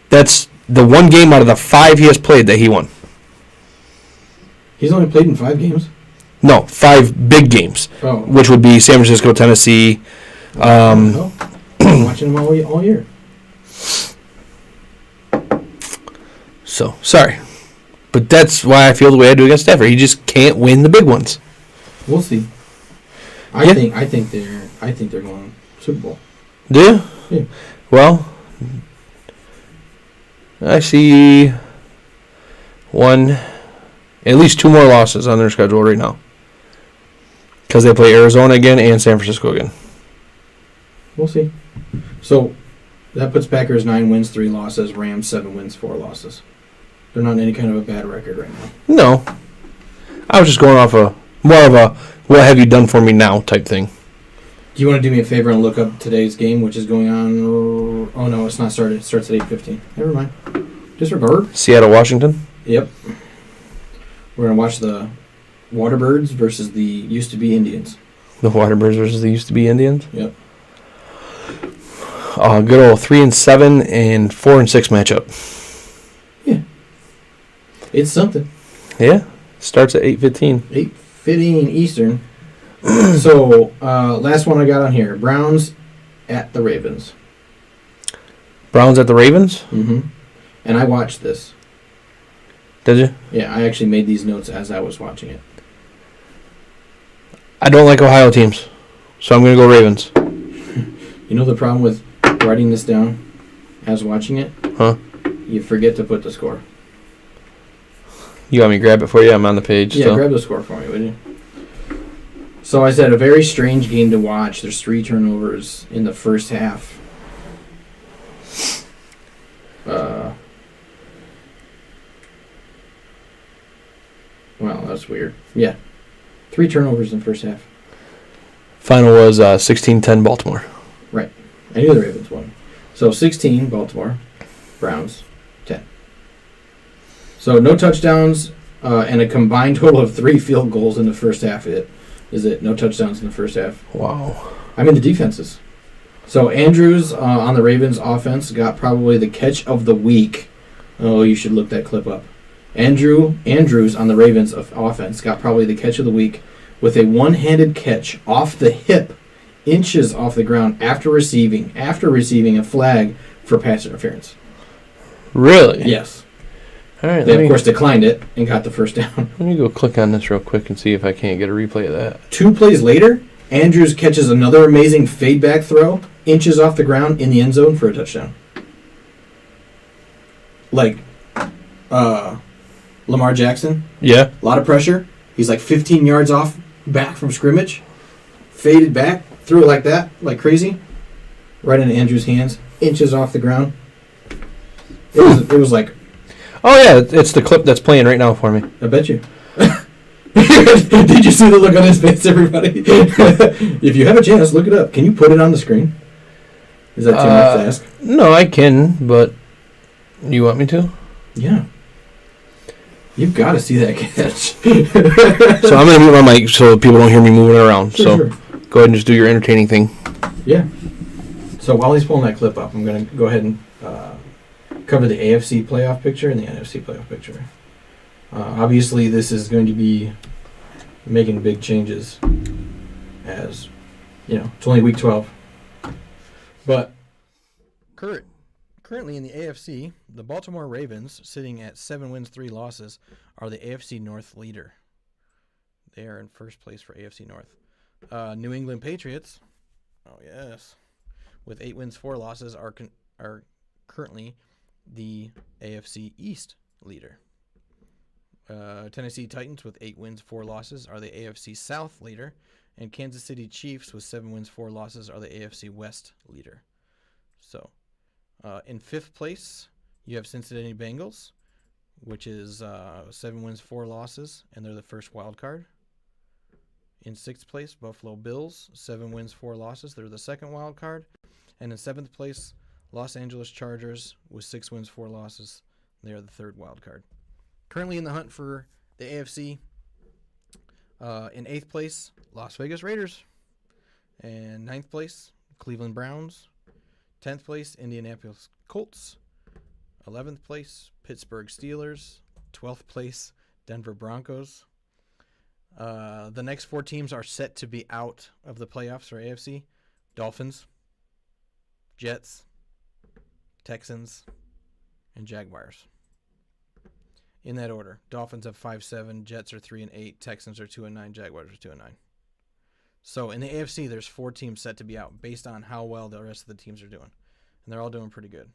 That's the one game out of the 5 he has played that he won. He's only played in 5 games? No, 5 big games, which would be San Francisco, Tennessee. I'm watching him all year. So, sorry. But that's why I feel the way I do against Stafford. He just can't win the big ones. We'll see. I think they're going Super Bowl. Do you? Yeah. Well, I see at least 2 more losses on their schedule right now. Because they play Arizona again and San Francisco again. We'll see. So, that puts Packers 9 wins, 3 losses. Rams 7 wins, 4 losses. They're not in any kind of a bad record right now. No. I was just going off more of a what have you done for me now type thing. Do you want to do me a favor and look up today's game, which is going on? Oh, no, it's not started. It starts at 8:15. Never mind. Disregard. Seattle, Washington? Yep. We're going to watch the Waterbirds versus the used-to-be Indians. The Waterbirds versus the used-to-be Indians? Yep. Good old 3-7 and 4-6 matchup. Yeah. It's something. Yeah. Starts at 8:15. 8:15 Eastern. So, last one I got on here. Browns at the Ravens. Browns at the Ravens? Mm-hmm. And I watched this. Did you? Yeah, I actually made these notes as I was watching it. I don't like Ohio teams, so I'm going to go Ravens. You know the problem with writing this down as watching it? Huh? You forget to put the score. You want me to grab it for you? I'm on the page. Yeah, still. grab the score for me, would you? So I said a very strange game to watch. There's 3 turnovers in the first half. Well, that's weird. Yeah. 3 turnovers in the first half. Final was 16-10 Baltimore. Right. I knew the Ravens won. So 16, Baltimore. Browns, 10. So no touchdowns and a combined total of 3 field goals in the first half. Is it no touchdowns in the first half? Wow. I mean the defenses. So Andrews on the Ravens offense got probably the catch of the week. Oh, you should look that clip up. Andrews on the Ravens offense got probably the catch of the week with a one-handed catch off the hip, inches off the ground after receiving a flag for pass interference. Really? Yes. All right. They, of course, declined it and got the first down. Let me go click on this real quick and see if I can't get a replay of that. 2 plays later, Andrews catches another amazing fade-back throw, inches off the ground in the end zone for a touchdown. Like, Lamar Jackson. Yeah. A lot of pressure. He's like 15 yards off back from scrimmage. Faded back. Threw it like that, like crazy. Right into Andrews' hands. Inches off the ground. It was like... Oh, yeah. It's the clip that's playing right now for me. I bet you. Did you see the look on his face, everybody? If you have a chance, look it up. Can you put it on the screen? Is that too much to ask? No, I can, but you want me to? Yeah. You've got to see that catch. So I'm going to mute my mic so people don't hear me moving around. Sure. Go ahead and just do your entertaining thing. Yeah. So while he's pulling that clip up, I'm going to go ahead and cover the AFC playoff picture and the NFC playoff picture. Obviously, this is going to be making big changes as, it's only week 12. But currently in the AFC, the Baltimore Ravens, sitting at 7 wins, 3 losses, are the AFC North leader. They are in first place for AFC North. New England Patriots, oh yes, with 8 wins, 4 losses, are currently the AFC East leader. Tennessee Titans with 8 wins, 4 losses are the AFC South leader, and Kansas City Chiefs with 7 wins, 4 losses are the AFC West leader. So, in 5th place, you have Cincinnati Bengals, which is 7 wins, 4 losses, and they're the first wild card. In 6th place, Buffalo Bills, 7 wins, 4 losses, they're the second wild card. And in 7th place, Los Angeles Chargers with 6 wins, 4 losses, they are the third wild card. Currently in the hunt for the AFC, in 8th place, Las Vegas Raiders. And 9th place, Cleveland Browns. 10th place, Indianapolis Colts. 11th place, Pittsburgh Steelers. 12th place, Denver Broncos. The next 4 teams are set to be out of the playoffs for AFC. Dolphins, Jets, Texans, and Jaguars. In that order. Dolphins have 5-7, Jets are 3-8, Texans are 2-9, Jaguars are 2-9. So in the AFC, there's 4 teams set to be out based on how well the rest of the teams are doing, and they're all doing pretty good.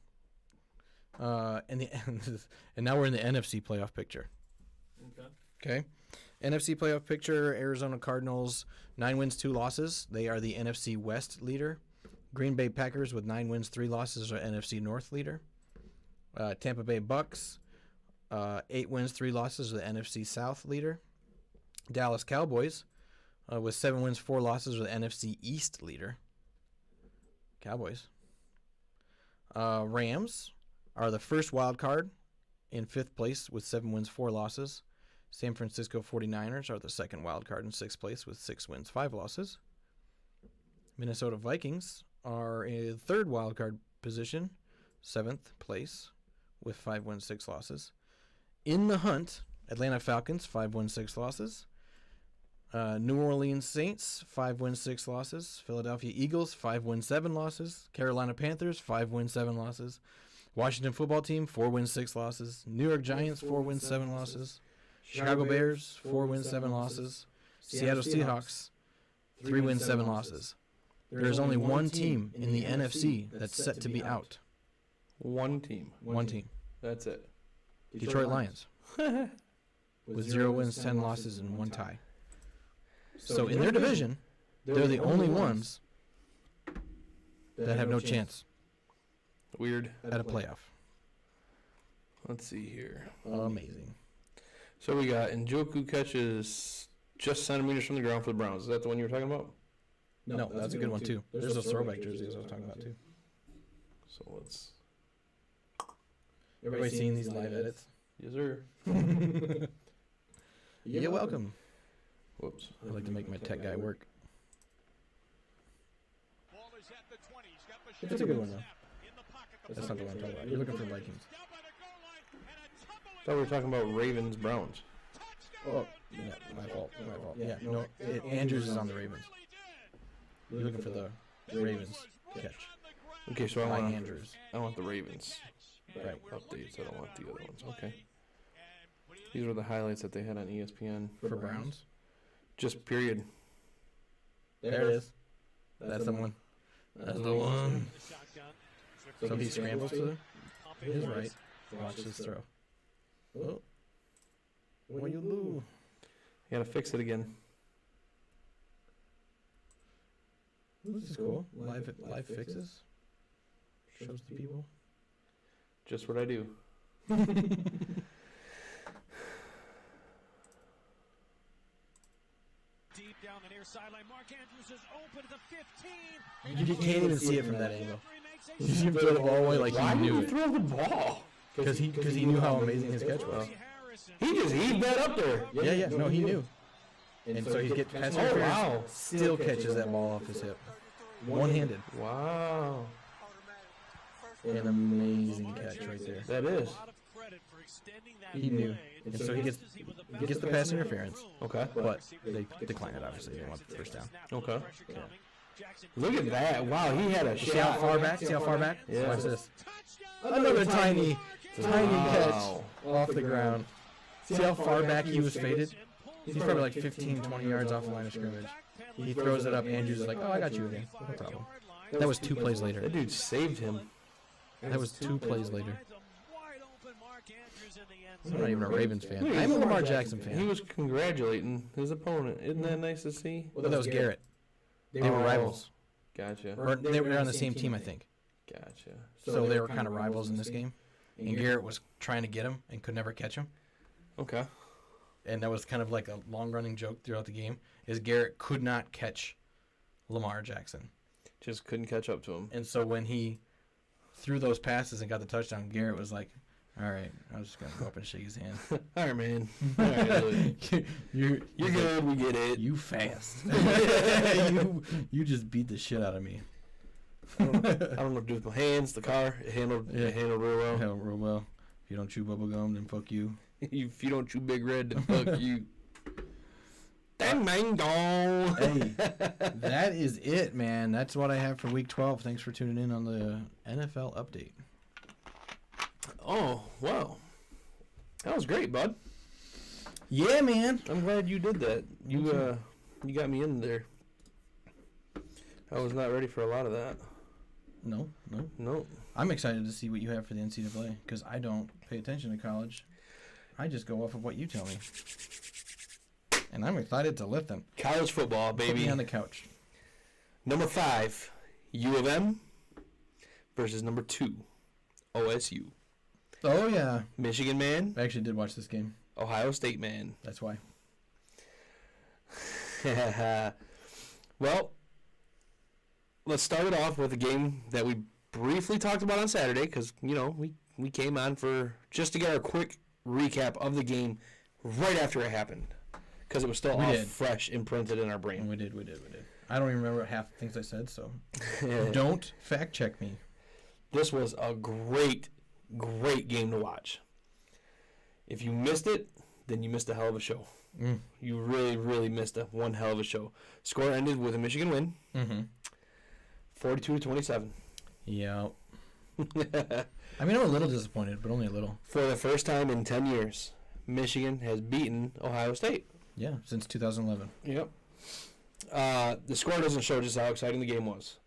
And now we're in the NFC playoff picture. Okay. NFC playoff picture: Arizona Cardinals, 9 wins, 2 losses. They are the NFC West leader. Green Bay Packers with 9 wins, 3 losses are NFC North leader. Tampa Bay Bucks, 8 wins, 3 losses, the NFC South leader. Dallas Cowboys, with 7 wins, 4 losses, the NFC East leader. Cowboys. Rams are the first wild card in 5th place with 7 wins, 4 losses. San Francisco 49ers are the second wild card in 6th place with 6 wins, 5 losses. Minnesota Vikings are in 3rd wild card position, 7th place with 5 wins, 6 losses. In the hunt, Atlanta Falcons, 5 wins, 6 losses. New Orleans Saints, 5 wins, 6 losses. Philadelphia Eagles, 5 wins, 7 losses. Carolina Panthers, 5 wins, 7 losses. Washington Football Team, 4 wins, 6 losses. New York Giants, 4 wins, 7 losses. Chicago Bears, 4 wins, 7 losses. Seattle Seahawks, 3 wins, 7 losses. There is only one team in the NFC that's set to be out. One team. One team. That's it. Detroit Lions. With 0 wins, 10 losses, and 1 tie. So in their division, they're the only ones that have no chance Weird. at a playoff. Let's see here. Amazing. So we got Njoku catches just centimeters from the ground for the Browns. Is that the one you were talking about? No, that's a good one too. There's those throwback jerseys I was talking about too. So let's. Everybody seeing these live edits? Yes, sir. You're welcome. Whoops. I like to make my tech guy work. It's a good one though. That's not the one I'm talking about. You're looking for Vikings. I thought we were talking about Ravens Browns. Oh, yeah, my fault. My fault. Yeah, no, Andrews is on the Ravens. You're looking for the Ravens catch. Okay, so By Andrews. I want the Ravens Right. updates. I don't want the other ones. Okay. These were the highlights that they had on ESPN. For Browns. Just period. There it is. That's the one. That's the one. So he scrambles to his right. Watch this throw. Oh. What you do? You gotta fix it again. This is cool. Live fixes. Shows the people. Just what I do. Deep down the near sideline, Mark Andrews is open to the 15. You can't even see it from that angle. You see him throw the ball away like Why he did knew you it. throw the ball? Because he knew how amazing his catch was. He just heaved that up there. Yeah, no, he knew. And so he gets pass interference, wow. still catches that ball off his hip. One-handed. Wow. An amazing catch right there. That is. He knew. And so he gets the pass interference, Okay. but they decline it, obviously. They want the first down. Okay. Look at that. Wow, he had a See how shot. far back? See how far back? Yeah. Watch this. Another tiny catch Wow. off the ground. See how far back he was faded? He's probably like 15, 20 yards off the line of scrimmage. He throws it up. Andrews is like, oh, I got you again. No problem. That was 2 plays later. That dude saved him. That was 2 plays later. I'm not even a Ravens fan. I'm a Lamar Jackson He fan. was congratulating his opponent. Isn't that nice to see? Well, that was Garrett. They were rivals. Gotcha. Or they were on the same team, I think. Gotcha. So they were kind of rivals in this game. And Garrett was trying to get him and could never catch him. Okay. And that was kind of like a long-running joke throughout the game, is Garrett could not catch Lamar Jackson. Just couldn't catch up to him. And so when he threw those passes and got the touchdown, Garrett was like, all right, I was just going to go up and shake his hand. All right, man. All right, look. You're good. We get it. You fast. you just beat the shit out of me. I don't know what to do with my hands. The car, it handled real well. Hell, real well. If you don't chew bubble gum, then fuck you. If you don't chew Big Red, then fuck you. Dang, dang, dong. Hey, that is it, man. That's what I have for Week 12. Thanks for tuning in on the NFL update. Oh, wow. That was great, bud. Yeah, man. I'm glad you did that. You got me in there. I was not ready for a lot of that. No. No. I'm excited to see what you have for the NCAA because I don't pay attention to college. I just go off of what you tell me. And I'm excited to lift them. College football, Put baby. me on the couch. Number 5, U of M versus number 2, OSU. Oh, yeah. Michigan man, I actually did watch this game. Ohio State man. That's why. Well, let's start it off with a game that we briefly talked about on Saturday because, we came on for just to get our quick recap of the game right after it happened because it was still all fresh imprinted in our brain. We did. I don't even remember half the things I said, so don't fact check me. This was a great game to watch. If you missed it, then you missed a hell of a show. You really, really missed one hell of a show. Score ended with a Michigan win, 42-27. Yeah. I mean, I'm a little disappointed, but only a little. For the first time in 10 years, Michigan has beaten Ohio State. Yeah, since 2011. Yep. The score doesn't show just how exciting the game was.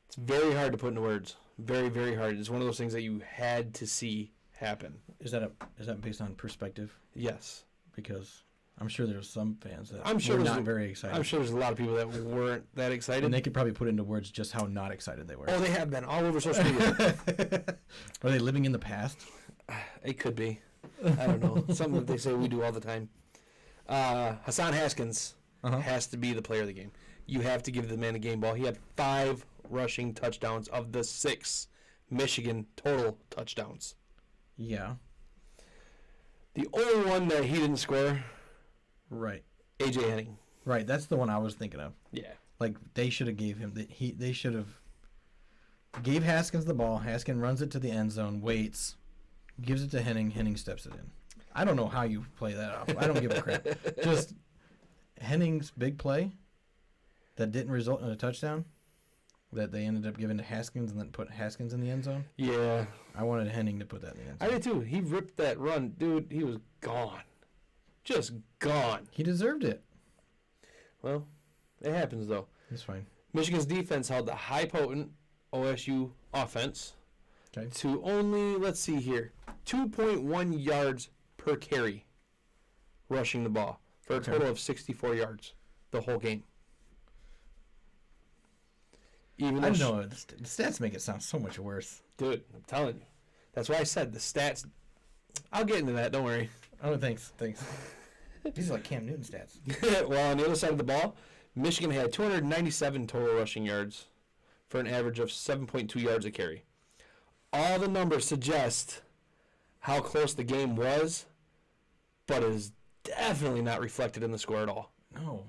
It's very hard to put into words. Very, very hard. It's one of those things that you had to see happen. Is that based on perspective? Yes. Because I'm sure there's some fans that were not very excited. I'm sure there's a lot of people that weren't that excited. And they could probably put into words just how not excited they were. Oh, they have been all over social media. Are they living in the past? It could be. I don't know. Something that they say we do all the time. Hassan Haskins has to be the player of the game. You have to give the man a game ball. He had 5 rushing touchdowns of the 6 Michigan total touchdowns. Yeah. The only one that he didn't score, right, A.J. Henning. Right, that's the one I was thinking of. Yeah. Like, they should have gave him they should have gave Haskins the ball. Haskins runs it to the end zone, waits, gives it to Henning. Henning steps it in. I don't know how you play that off. I don't give a crap. Just Henning's big play that didn't result in a touchdown that they ended up giving to Haskins and then put Haskins in the end zone. Yeah. I wanted Henning to put that in the end zone. I did too. He ripped that run. Dude, he was gone. Just gone. He deserved it. Well, it happens though. It's fine. Michigan's defense held the high potent OSU offense to only, let's see here, 2.1 yards per carry rushing the ball for a total of 64 yards the whole game. Even I know the stats make it sound so much worse. Dude, I'm telling you. That's why I said the stats. I'll get into that. Don't worry. Oh, thanks. These are like Cam Newton stats. Well, on the other side of the ball, Michigan had 297 total rushing yards for an average of 7.2 yards a carry. All the numbers suggest how close the game was, but it is definitely not reflected in the score at all. No.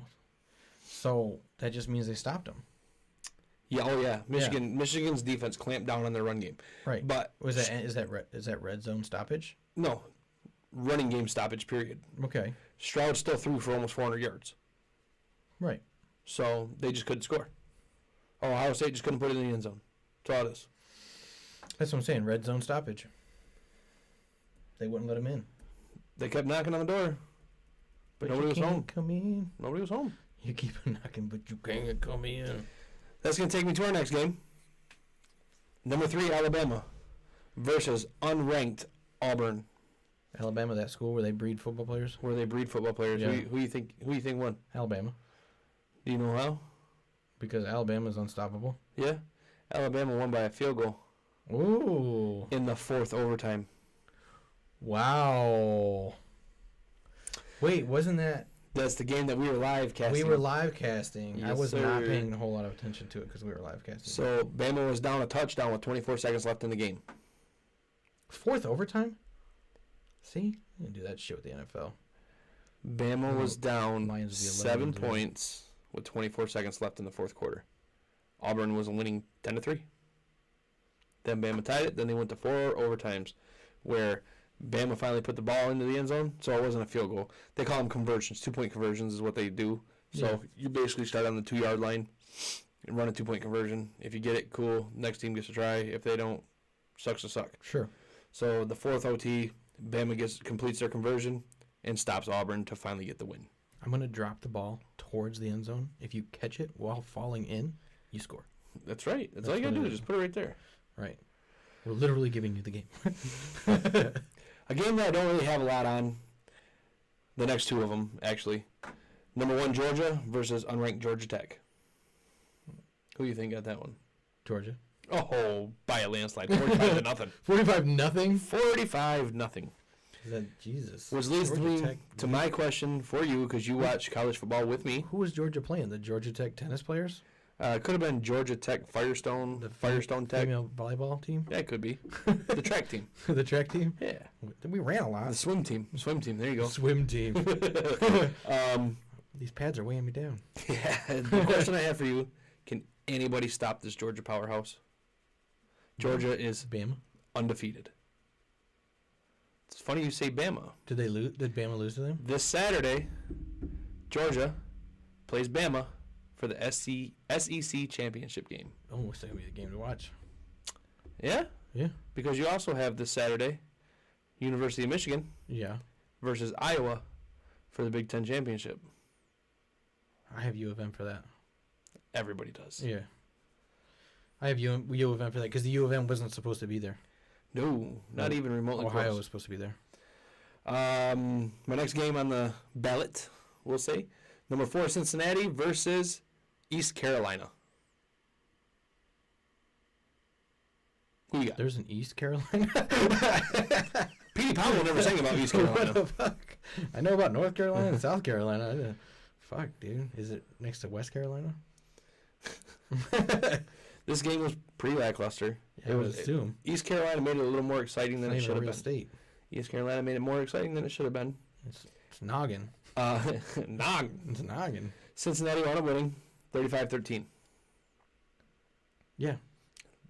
So that just means they stopped them. Yeah, oh yeah. Michigan's defense clamped down on their run game. Right. But is that red zone stoppage? No. Running game stoppage, period. Okay. Stroud still threw for almost 400 yards. Right. So they just couldn't score. Ohio State just couldn't put it in the end zone. That's all it is. That's what I'm saying. Red zone stoppage. They wouldn't let him in. They kept knocking on the door. But nobody was home. Come in. Nobody was home. You keep knocking, but you can't come in. That's going to take me to our next game. Number 3, Alabama versus unranked Auburn. Alabama, that school where they breed football players? Where they breed football players. Yeah. Who you think won? Alabama. Do you know how? Because Alabama's unstoppable. Yeah. Alabama won by a field goal. Ooh. In the 4th overtime. Wow. Wait, wasn't that... That's the game that we were live casting. We were live casting. Yes, I was sir. not paying a whole lot of attention to it because we were live casting. So, Bama was down a touchdown with 24 seconds left in the game. 4th overtime? See? You can do that shit with the NFL. Bama was down Lions would be 7 11-0. points with 24 seconds left in the 4th quarter. Auburn was winning 10-3. Then Bama tied it. Then they went to 4 overtimes where Bama finally put the ball into the end zone, so it wasn't a field goal. They call them conversions. 2-point conversions is what they do. So you basically start on the 2-yard line and run a 2-point conversion. If you get it, cool. Next team gets to try. If they don't, sucks to suck. Sure. So the 4th OT, Bama completes their conversion and stops Auburn to finally get the win. I'm going to drop the ball towards the end zone. If you catch it while falling in, you score. That's right. That's all you got to do. Just put it right there. Right. We're literally giving you the game. A game that I don't really have a lot on. The next 2 of them, actually. Number 1, Georgia versus unranked Georgia Tech. Who do you think got that one? Georgia. Oh, by a landslide. 45-0. 45-0? 45-0. Is that Jesus? Which leads Georgia me Tech. to my question for you, because you watch college football with me. Who was Georgia playing? The Georgia Tech tennis players? Could have been Georgia Tech Firestone. The Firestone Tech. Female volleyball team? Yeah, it could be. The track team. The track team? Yeah. We ran a lot. The swim team. Swim team. There you go. Swim team. These pads are weighing me down. Yeah. The question I have for you, can anybody stop this Georgia powerhouse? Georgia is Bama. undefeated. It's funny you say Bama. Did they lose? Did Bama lose to them? This Saturday, Georgia plays Bama for the SEC championship game. Oh, it's going to be the game to watch. Yeah? Yeah. Because you also have this Saturday, University of Michigan Yeah. versus Iowa for the Big Ten championship. I have U of M for that. Everybody does. Yeah. I have U of M for that because the U of M wasn't supposed to be there. No, not even remotely Ohio close. was supposed to be there. My next game on the ballot, we'll say, number 4, Cincinnati versus East Carolina. Who you got? There's an East Carolina. Petey Powell never sang about East Carolina. What the fuck? I know about North Carolina and South Carolina. Fuck, dude. Is it next to West Carolina? This game was pretty lackluster. Yeah, I would assume. East Carolina made it a little more exciting than it should have been. State. East Carolina made it more exciting than it should have been. It's noggin. Noggin. It's noggin. Cincinnati wound up winning 35-13. Yeah.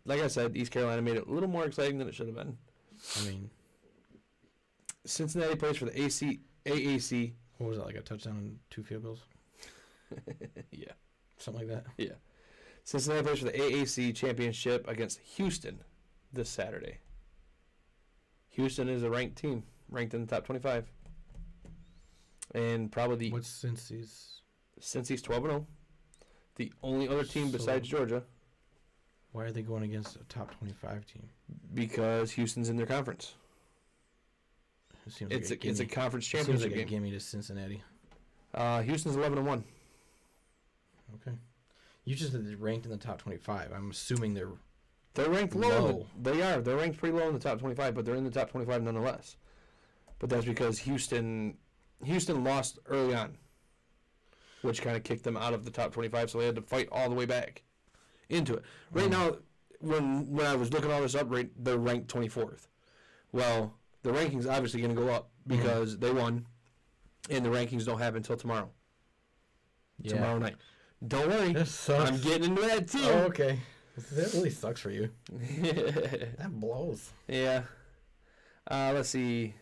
Like I said, East Carolina made it a little more exciting than it should have been. I mean, Cincinnati plays for the AAC. what was that, like a touchdown and 2 field goals? Yeah. Something like that? Yeah. Cincinnati plays for the AAC championship against Houston this Saturday. Houston is a ranked team, ranked in the top 25. And probably What's Cincy's? Cincy's 12-0. The only other team besides Georgia. Why are they going against a top 25 team? Because Houston's in their conference. It seems It's like a conference Seems championship like a game. gimme to Cincinnati. Houston's 11-1. Okay. You just said they're ranked in the top 25. I'm assuming they're ranked low. They are. They're ranked pretty low in the top 25, but they're in the top 25 nonetheless. But that's because Houston lost early on, which kind of kicked them out of the top 25, so they had to fight all the way back into it. Right now, when I was looking all this up, they're ranked 24th. Well, the rankings obviously going to go up because they won, and the rankings don't happen until tomorrow. Yeah. Tomorrow night. Don't worry. That sucks. I'm getting into that too. Oh, okay. That really sucks for you. That blows. Yeah. Let's see.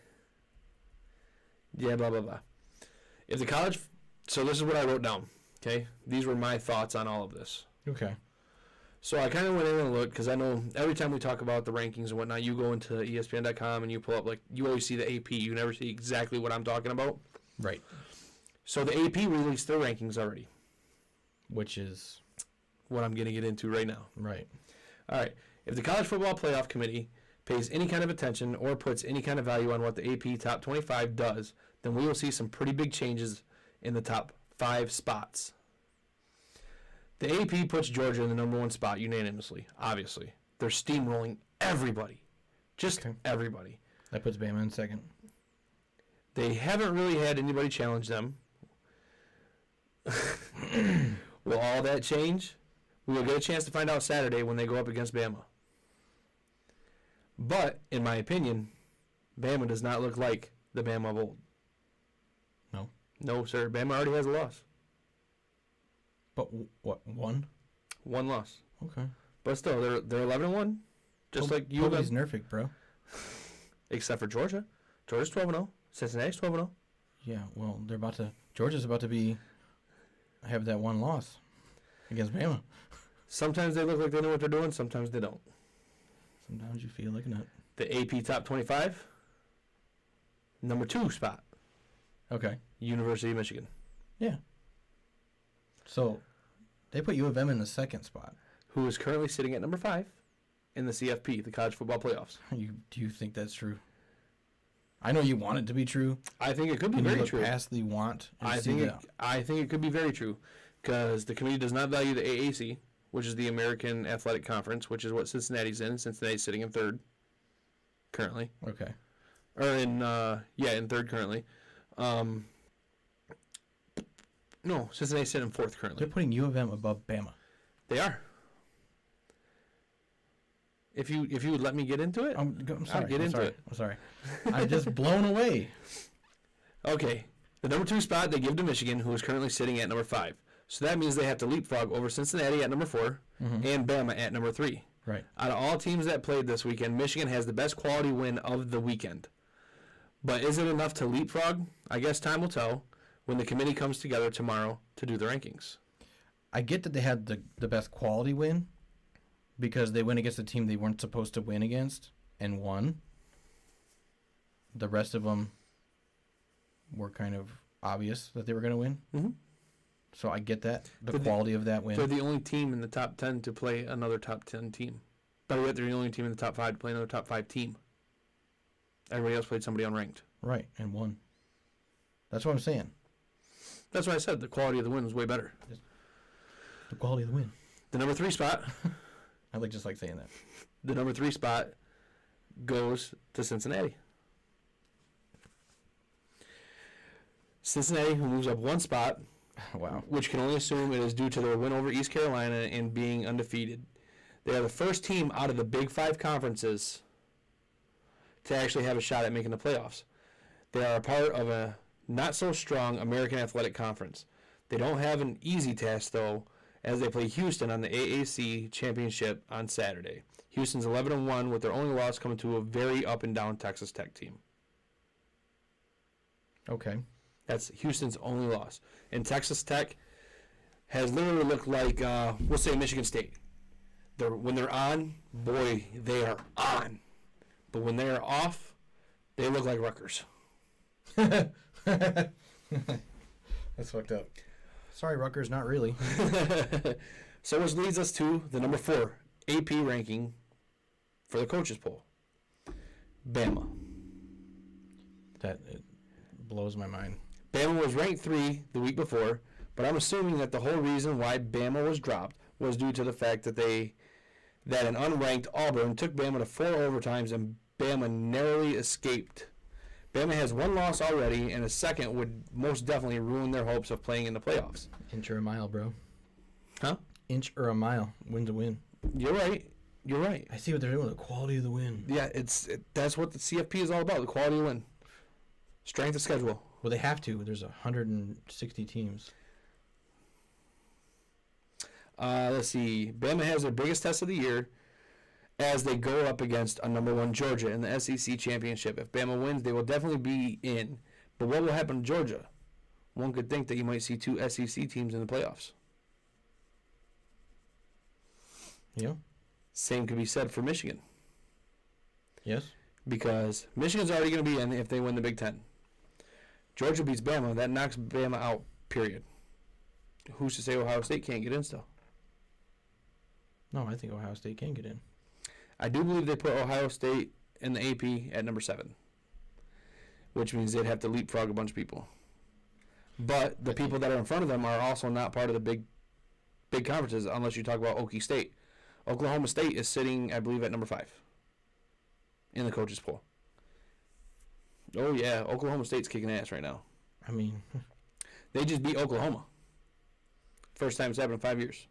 Yeah, blah, blah, blah. If the college... So this is what I wrote down, okay? These were my thoughts on all of this. Okay. So I kind of went in and looked, because I know every time we talk about the rankings and whatnot, you go into ESPN.com and you pull up, like, you always see the AP. You never see exactly what I'm talking about. Right. So the AP released their rankings already. Which is... What I'm going to get into right now. Right. All right. If the College Football Playoff Committee pays any kind of attention or puts any kind of value on what the AP Top 25 does, then we will see some pretty big changes in the top 5 spots. The AP puts Georgia in the number 1 spot unanimously, obviously. They're steamrolling everybody. Just everybody. That puts Bama in second. They haven't really had anybody challenge them. Will all that change? We will get a chance to find out Saturday when they go up against Bama. But, in my opinion, Bama does not look like the Bama of old. No. No, sir. Bama already has a loss. But what, one? 1 loss. Okay. But still, they're 11-1. Just like you. Kobe's Nerfic, bro. Except for Georgia. Georgia's 12-0. Cincinnati's 12-0. Yeah, well, Georgia's about to have that 1 loss against Bama. Sometimes they look like they know what they're doing. Sometimes they don't. Sometimes you feel like a nut. The AP Top 25, number 2 spot, Okay. University of Michigan. Yeah. So, they put U of M in the second spot. Who is currently sitting at number 5 in the CFP, the College Football Playoffs. Do you think that's true? I know you want it to be true. I think it could be Can you very look true. past the want? And I see think it could be very true because the committee does not value the AAC, which is the American Athletic Conference, which is what Cincinnati's in. Cincinnati's sitting in 3rd currently. Okay. Or in 3rd currently. No, Cincinnati's sitting in 4th currently. They're putting U of M above Bama. They are. If you would let me get into it, I'm sorry. I'll get into it. I'm sorry. I'm just blown away. Okay. The number 2 spot they give to Michigan, who is currently sitting at number 5. So that means they have to leapfrog over Cincinnati at number 4 and Bama at number 3. Right. Out of all teams that played this weekend, Michigan has the best quality win of the weekend. But is it enough to leapfrog? I guess time will tell when the committee comes together tomorrow to do the rankings. I get that they had the best quality win because they went against a team they weren't supposed to win against and won. The rest of them were kind of obvious that they were going to win. Mm-hmm. So I get that, the They're quality of that win. They're the only team in the top 10 to play another top 10 team. Better yet, they're the only team in the top 5 to play another top 5 team. Everybody else played somebody unranked. Right, and won. That's what I'm saying. That's why I said the quality of the win was way better. The quality of the win. The number 3 spot, I just like saying that. the number 3 spot goes to Cincinnati. Cincinnati, who moves up 1 spot, Wow. which can only assume it is due to their win over East Carolina and being undefeated. They are the first team out of the Big 5 conferences to actually have a shot at making the playoffs. They are a part of a not-so-strong American Athletic Conference. They don't have an easy task, though, as they play Houston on the AAC Championship on Saturday. Houston's 11-1, with their only loss coming to a very up-and-down Texas Tech team. Okay. That's Houston's only loss. And Texas Tech has literally looked like, we'll say, Michigan State. When they're on, boy, they are on. But when they are off, they look like Rutgers. That's fucked up. Sorry, Rutgers, not really. So which leads us to the number 4 AP ranking for the coaches poll. Bama. That it blows my mind. Bama was ranked 3 the week before, but I'm assuming that the whole reason why Bama was dropped was due to the fact that an unranked Auburn took Bama to 4 overtimes and Bama narrowly escaped. Bama has 1 loss already, and a second would most definitely ruin their hopes of playing in the playoffs. Inch or a mile, bro. Huh? Inch or a mile. Win's a win. You're right. You're right. I see what they're doing. The quality of the win. Yeah, that's what the CFP is all about, the quality of win. Strength of schedule. Well, they have to. There's 160 teams. Let's see. Bama has their biggest test of the year as they go up against a number 1 Georgia in the SEC championship. If Bama wins, they will definitely be in. But what will happen to Georgia? One could think that you might see 2 SEC teams in the playoffs. Yeah. Same could be said for Michigan. Yes. Because Michigan's already going to be in if they win the Big Ten. Georgia beats Bama. That knocks Bama out, period. Who's to say Ohio State can't get in still? No, I think Ohio State can get in. I do believe they put Ohio State in the AP at number 7, which means they'd have to leapfrog a bunch of people. But the people that are in front of them are also not part of the big conferences, unless you talk about Okie State. Oklahoma State is sitting, I believe, at number 5 in the coaches poll. Oh yeah, Oklahoma State's kicking ass right now. I mean, They just beat Oklahoma. First time it's happened in 5 years.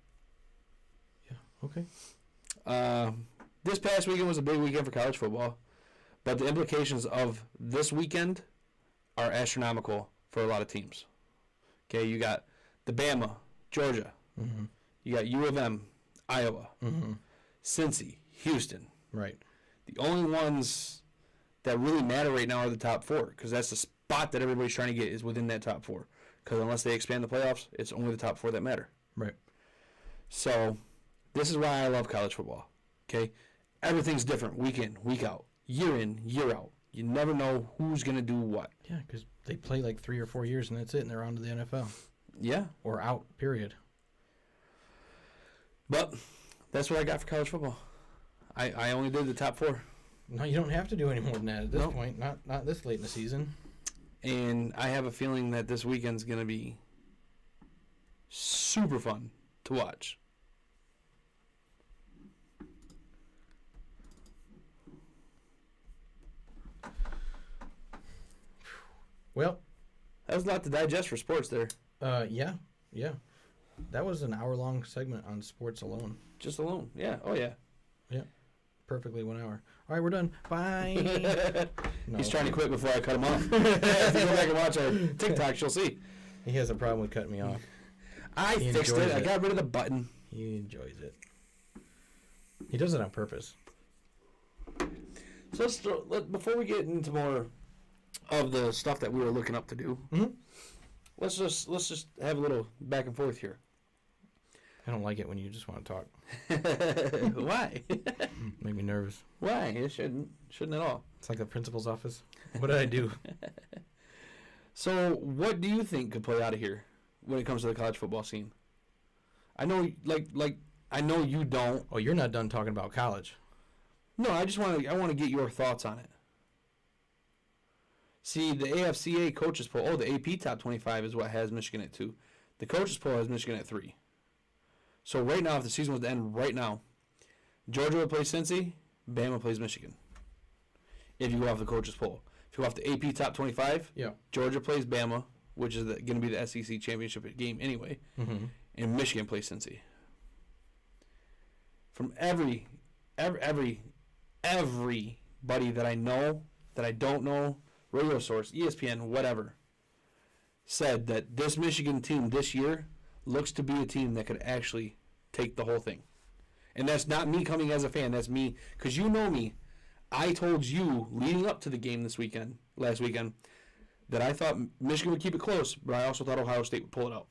yeah, okay. This past weekend was a big weekend for college football, but the implications of this weekend are astronomical for a lot of teams. Okay, you got the Bama, Georgia. Mm-hmm. You got U of M, Iowa, Mm-hmm. Cincy, Houston. Right. The only ones that really matter right now are the top 4, because that's the spot that everybody's trying to get is within that top 4. Because unless they expand the playoffs, it's only the top 4 that matter. Right. So this is why I love college football. Okay, everything's different week in, week out, year in, year out. You never know who's gonna do what. Yeah, because they play like 3 or 4 years and that's it, and they're on to the NFL. Yeah, Or out, period. but that's what I got for college football. I only did the top 4. No, you don't have to do any more than that at this Nope. point. Not this late in the season. And I have a feeling that this weekend's going to be super fun to watch. Well, That was a lot to digest for sports there. yeah. That was an hour-long segment on sports alone. Just alone. Yeah. Oh, yeah. Perfectly 1 hour. All right, we're done. Bye. No. He's trying to quit before I cut him off. If you go back and watch our TikToks, you'll see. He has a problem with cutting me off. I He fixed enjoys it. I it. got rid of the button. He enjoys it. He does it on purpose. So before we get into more of the stuff that we were looking up to do. Mhm. Let's just have a little back and forth here. I don't like it when you just want to talk. Why? Make me nervous. Why? It shouldn't at all. It's like the principal's office. What did I do? So, what do you think could play out of here when it comes to the college football scene? I know, like I know you don't. Oh, you're not done talking about college. No, I want to get your thoughts on it. See, the AFCA coaches poll. Oh, the AP top 25 is what has Michigan at 2. The coaches poll has Michigan at 3. So right now, if the season was to end right now, Georgia would play Cincy, Bama plays Michigan. If you go off the coaches poll. If you go off the AP top 25, Yeah. Georgia plays Bama, which is going to be the SEC championship game anyway, Mm-hmm. and Michigan plays Cincy. From everybody that I know, that I don't know, radio source, ESPN, whatever, said that this Michigan team this year looks to be a team that could actually take the whole thing. And that's not me coming as a fan. That's me, because you know me. I told you leading up to the game last weekend, that I thought Michigan would keep it close, but I also thought Ohio State would pull it out.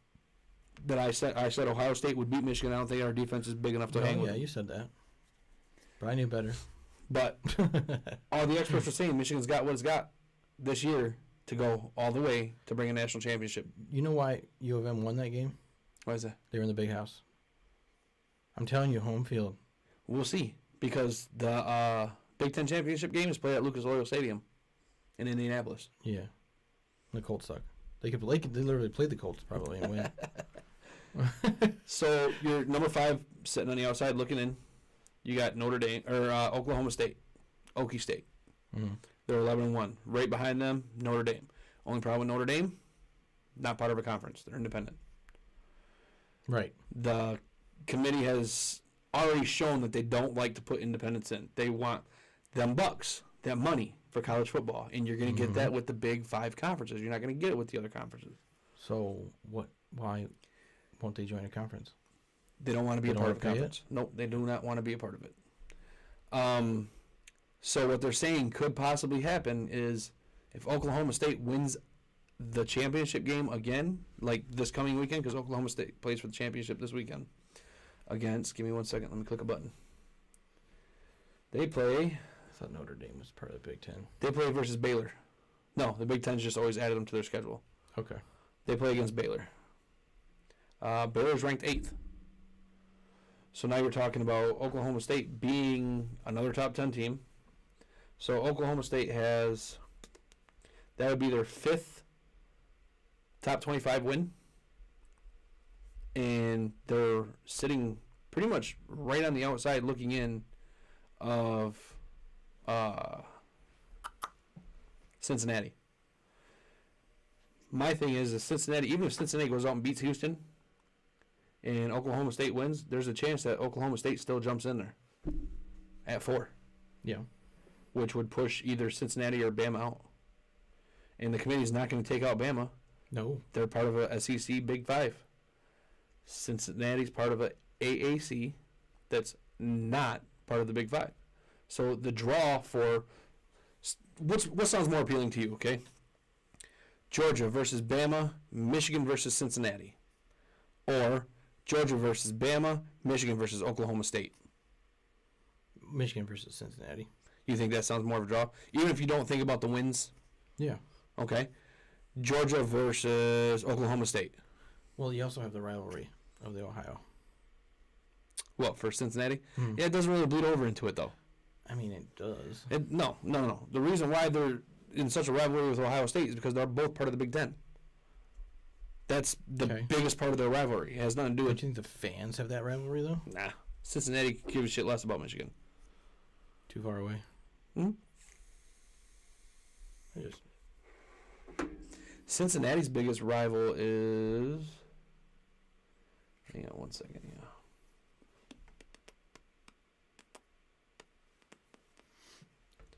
That I said Ohio State would beat Michigan. I don't think our defense is big enough to hang with them. You said that. But I knew better. But all the experts are saying Michigan's got what it's got this year to go all the way to bring a national championship. You know why U of M won that game? Why is that? They were in the big house. I'm telling you, home field. We'll see, because the Big Ten championship game is played at Lucas Oil Stadium in Indianapolis. Yeah. The Colts suck. They literally played the Colts probably and win. So you're number 5 sitting on the outside looking in. You got Notre Dame or Oklahoma State, Okie State. Mm. They're 11-1. Right behind them, Notre Dame. Only problem with Notre Dame, not part of a conference. They're independent. Right. The committee has already shown that they don't like to put independents in. They want them bucks, that money for college football, and you're going to get that with the big 5 conferences. You're not going to get it with the other conferences. So why won't they join a conference? They don't want to be a They part don't of a wanna pay conference. Nope, they do not want to be a part of it. So what they're saying could possibly happen is if Oklahoma State wins the championship game again, like this coming weekend, because Oklahoma State plays for the championship this weekend against, give me 1 second, let me click a button. They play. I thought Notre Dame was part of the Big Ten. They play versus Baylor. No, the Big Ten's just always added them to their schedule. Okay. They play against Baylor. Baylor's ranked 8th. So now you're talking about Oklahoma State being another top 10 team. So Oklahoma State has, that would be their 5th top 25 win. And they're sitting pretty much right on the outside looking in of Cincinnati. My thing is Cincinnati, even if Cincinnati goes out and beats Houston and Oklahoma State wins, there's a chance that Oklahoma State still jumps in there at 4. Yeah. Which would push either Cincinnati or Bama out. And the committee's not going to take out Bama. No. They're part of a SEC Big 5. Cincinnati's part of a AAC that's not part of the Big 5. So the draw for what sounds more appealing to you, okay? Georgia versus Bama, Michigan versus Cincinnati. Or Georgia versus Bama, Michigan versus Oklahoma State. Michigan versus Cincinnati. You think that sounds more of a draw? Even if you don't think about the wins? Yeah. Okay. Georgia versus Oklahoma State. Well, you also have the rivalry of the Ohio. What, for Cincinnati? Hmm. Yeah, it doesn't really bleed over into it, though. I mean, it does. No. The reason why they're in such a rivalry with Ohio State is because they're both part of the Big Ten. That's the biggest part of their rivalry. It has nothing to do Don't with... you think the fans have that rivalry, though? Nah. Cincinnati gives a shit less about Michigan. Too far away. Hmm? Cincinnati's biggest rival is... Hang on 1 second, yeah.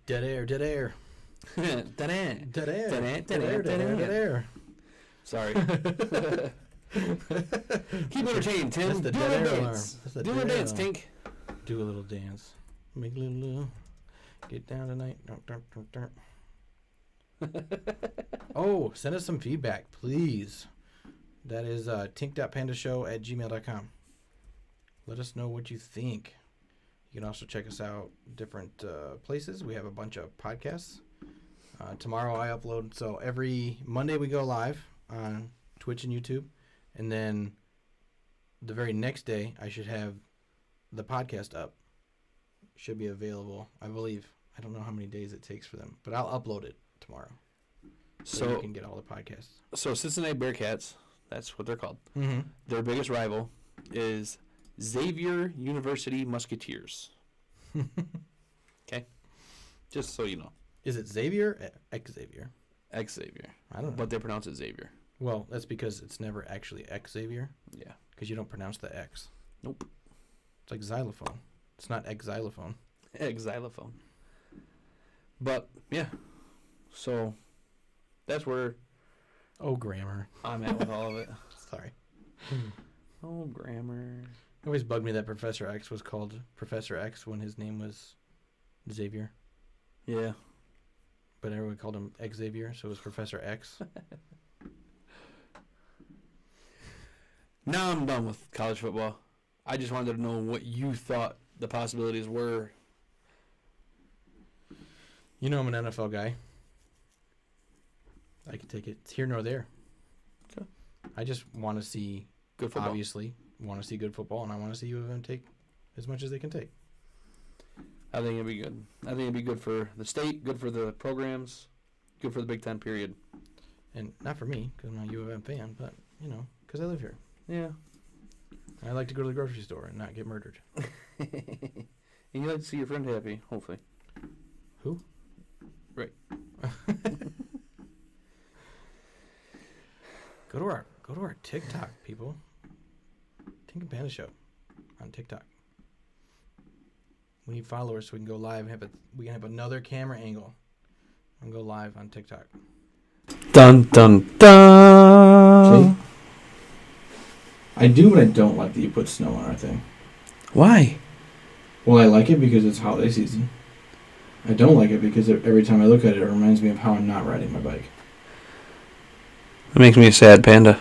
Dead air. Dead air. Sorry. Keep entertained, Tim. That's the Do dead a air alarm. dance. That's the Do a dead air dance, alarm. Tink. Do a little dance. Make a little. Get down tonight. Oh, send us some feedback, please. That is tink.pandashow@gmail.com. Let us know what you think. You can also check us out different places. We have a bunch of podcasts. Tomorrow I upload. So every Monday we go live on Twitch and YouTube. And then the very next day I should have the podcast up. Should be available, I believe. I don't know how many days it takes for them. But I'll upload it tomorrow. So you can get all the podcasts. So Cincinnati Bearcats, that's what they're called. Mm-hmm. Their biggest rival is Xavier University Musketeers. Okay? Just so you know. Is it Xavier or Xavier? Xavier. I don't know. But they pronounce it Xavier. Well, that's because it's never actually Xavier. Yeah. Because you don't pronounce the X. Nope. It's like xylophone. It's not xylophone. Xylophone. But, yeah. So, that's where Oh, grammar. I'm at with all of it. Sorry. Oh, grammar. It always bugged me that Professor X was called Professor X when his name was Xavier. Yeah. But everyone called him Xavier, so it was Professor X. Now I'm done with college football. I just wanted to know what you thought the possibilities were. You know I'm an NFL guy. I can take it. It's here nor there. Okay. I just want to see, Good football. obviously, want to see good football, and I want to see U of M take as much as they can take. I think it'd be good. I think it'd be good for the state, good for the programs, good for the Big Ten, period. And not for me, because I'm not a U of M fan, but, you know, because I live here. Yeah. And I like to go to the grocery store and not get murdered. And you like to see your friend happy, hopefully. Who? Right. Go to our TikTok, people. Tink Panda Show on TikTok. We need followers so we can go live and we can have another camera angle and go live on TikTok. Dun, dun, dun. See? I do, but I don't like that you put snow on our thing. Why? Well, I like it because it's holiday season. I don't like it because every time I look at it, it reminds me of how I'm not riding my bike. It makes me a sad panda.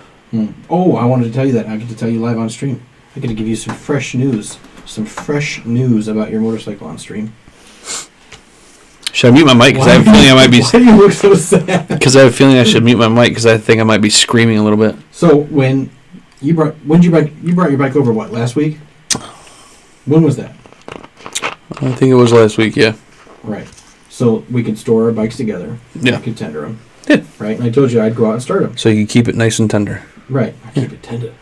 Oh, I wanted to tell you that. I get to tell you live on stream. I get to give you some fresh news. Some fresh news about your motorcycle on stream. Should I mute my mic? Because I have a feeling I might be... Why do you look so sad? Because I have a feeling I should mute my mic because I think I might be screaming a little bit. So when you brought your bike over, what, last week? When was that? I think it was last week, yeah. Right. So we could store our bikes together. Yeah. I could tender them. Yeah. Right? And I told you I'd go out and start them. So you can keep it nice and tender. Right. I keep it tender.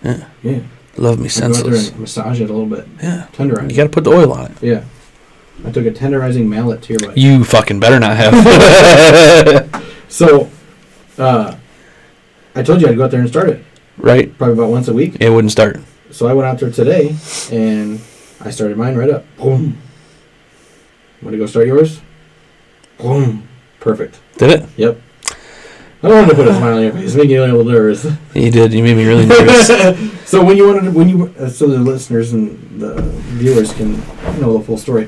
Yeah. Yeah. Love me I go out there senseless. and massage it a little bit. Yeah. Tenderize You got to put the oil on it. Yeah. I took a tenderizing mallet to your bike. You fucking better not have. So, I told you I'd go out there and start it. Right? Probably about once a week. It wouldn't start. So I went out there today, and I started mine right up. Boom. Want to go start yours? Boom. Perfect. Did it? Yep. I don't want to put a smile on your face. It's making you a little nervous. You did. You made me really nervous. So so the listeners and the viewers can know the full story.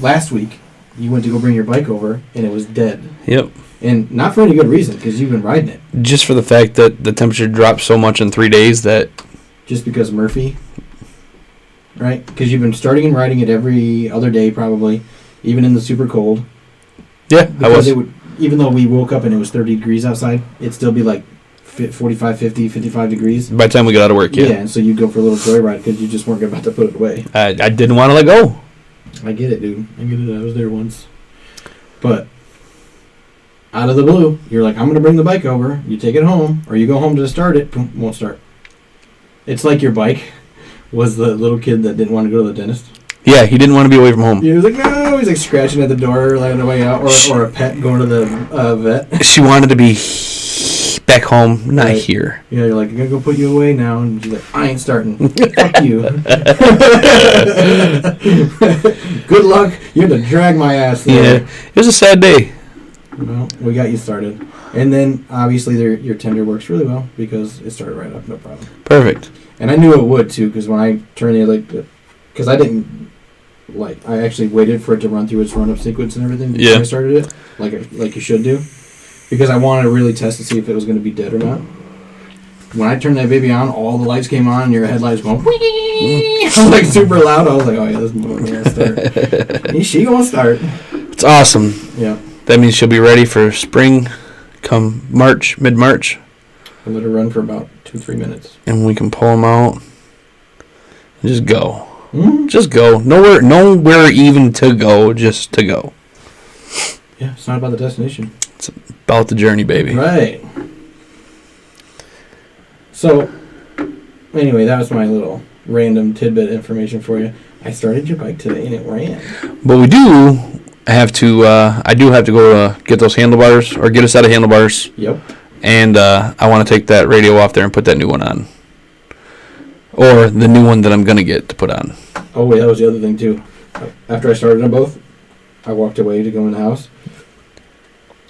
Last week, you went to go bring your bike over, and it was dead. Yep. And not for any good reason, because you've been riding it. Just for the fact that the temperature dropped so much in 3 days that... Just because Murphy, right? Because you've been starting and riding it every other day, probably, even in the super cold. Yeah, I was. Even though we woke up and it was 30 degrees outside, it'd still be like 45, 50, 55 degrees. By the time we got out of work, yeah. Yeah, and so you'd go for a little joyride because you just weren't about to put it away. I didn't want to let go. I get it, dude. I get it. I was there once. But out of the blue, you're like, I'm going to bring the bike over. You take it home, or you go home to start it. Boom, won't start. It's like your bike was the little kid that didn't want to go to the dentist. Yeah, he didn't want to be away from home. He was like, no. He's like scratching at the door, like on the way out, or a pet going to the vet. She wanted to be back home, not Right. here. Yeah, you're like, I'm going to go put you away now. And she's like, I ain't starting. Fuck you. Good luck. You had to drag my ass there. Yeah, it was a sad day. Well, we got you started. And then, obviously, your tender works really well because it started right up, no problem. Perfect. And I knew it would, too, because when I turned the because I didn't like I actually waited for it to run through its run-up sequence and everything before Yeah. I started it, like you should do, because I wanted to really test to see if it was going to be dead or not. When I turned that baby on, all the lights came on and your headlights going like super loud. I was like, oh yeah, this motor's gonna start. She gonna start. It's awesome. Yeah. That means she'll be ready for spring come March, mid-March. I let her run for about 2-3 minutes. And we can pull them out and just go. Mm-hmm. Just go. Nowhere even to go, just to go. Yeah, it's not about the destination. It's about the journey, baby. Right. So, anyway, that was my little random tidbit information for you. I started your bike today and it ran. But we do have to, I do have to go get those handlebars, or get a set of handlebars. Yep. And I want to take that radio off there and put that new one on. Or the new one that I'm going to get to put on. Oh, wait, that was the other thing, too. After I started them both, I walked away to go in the house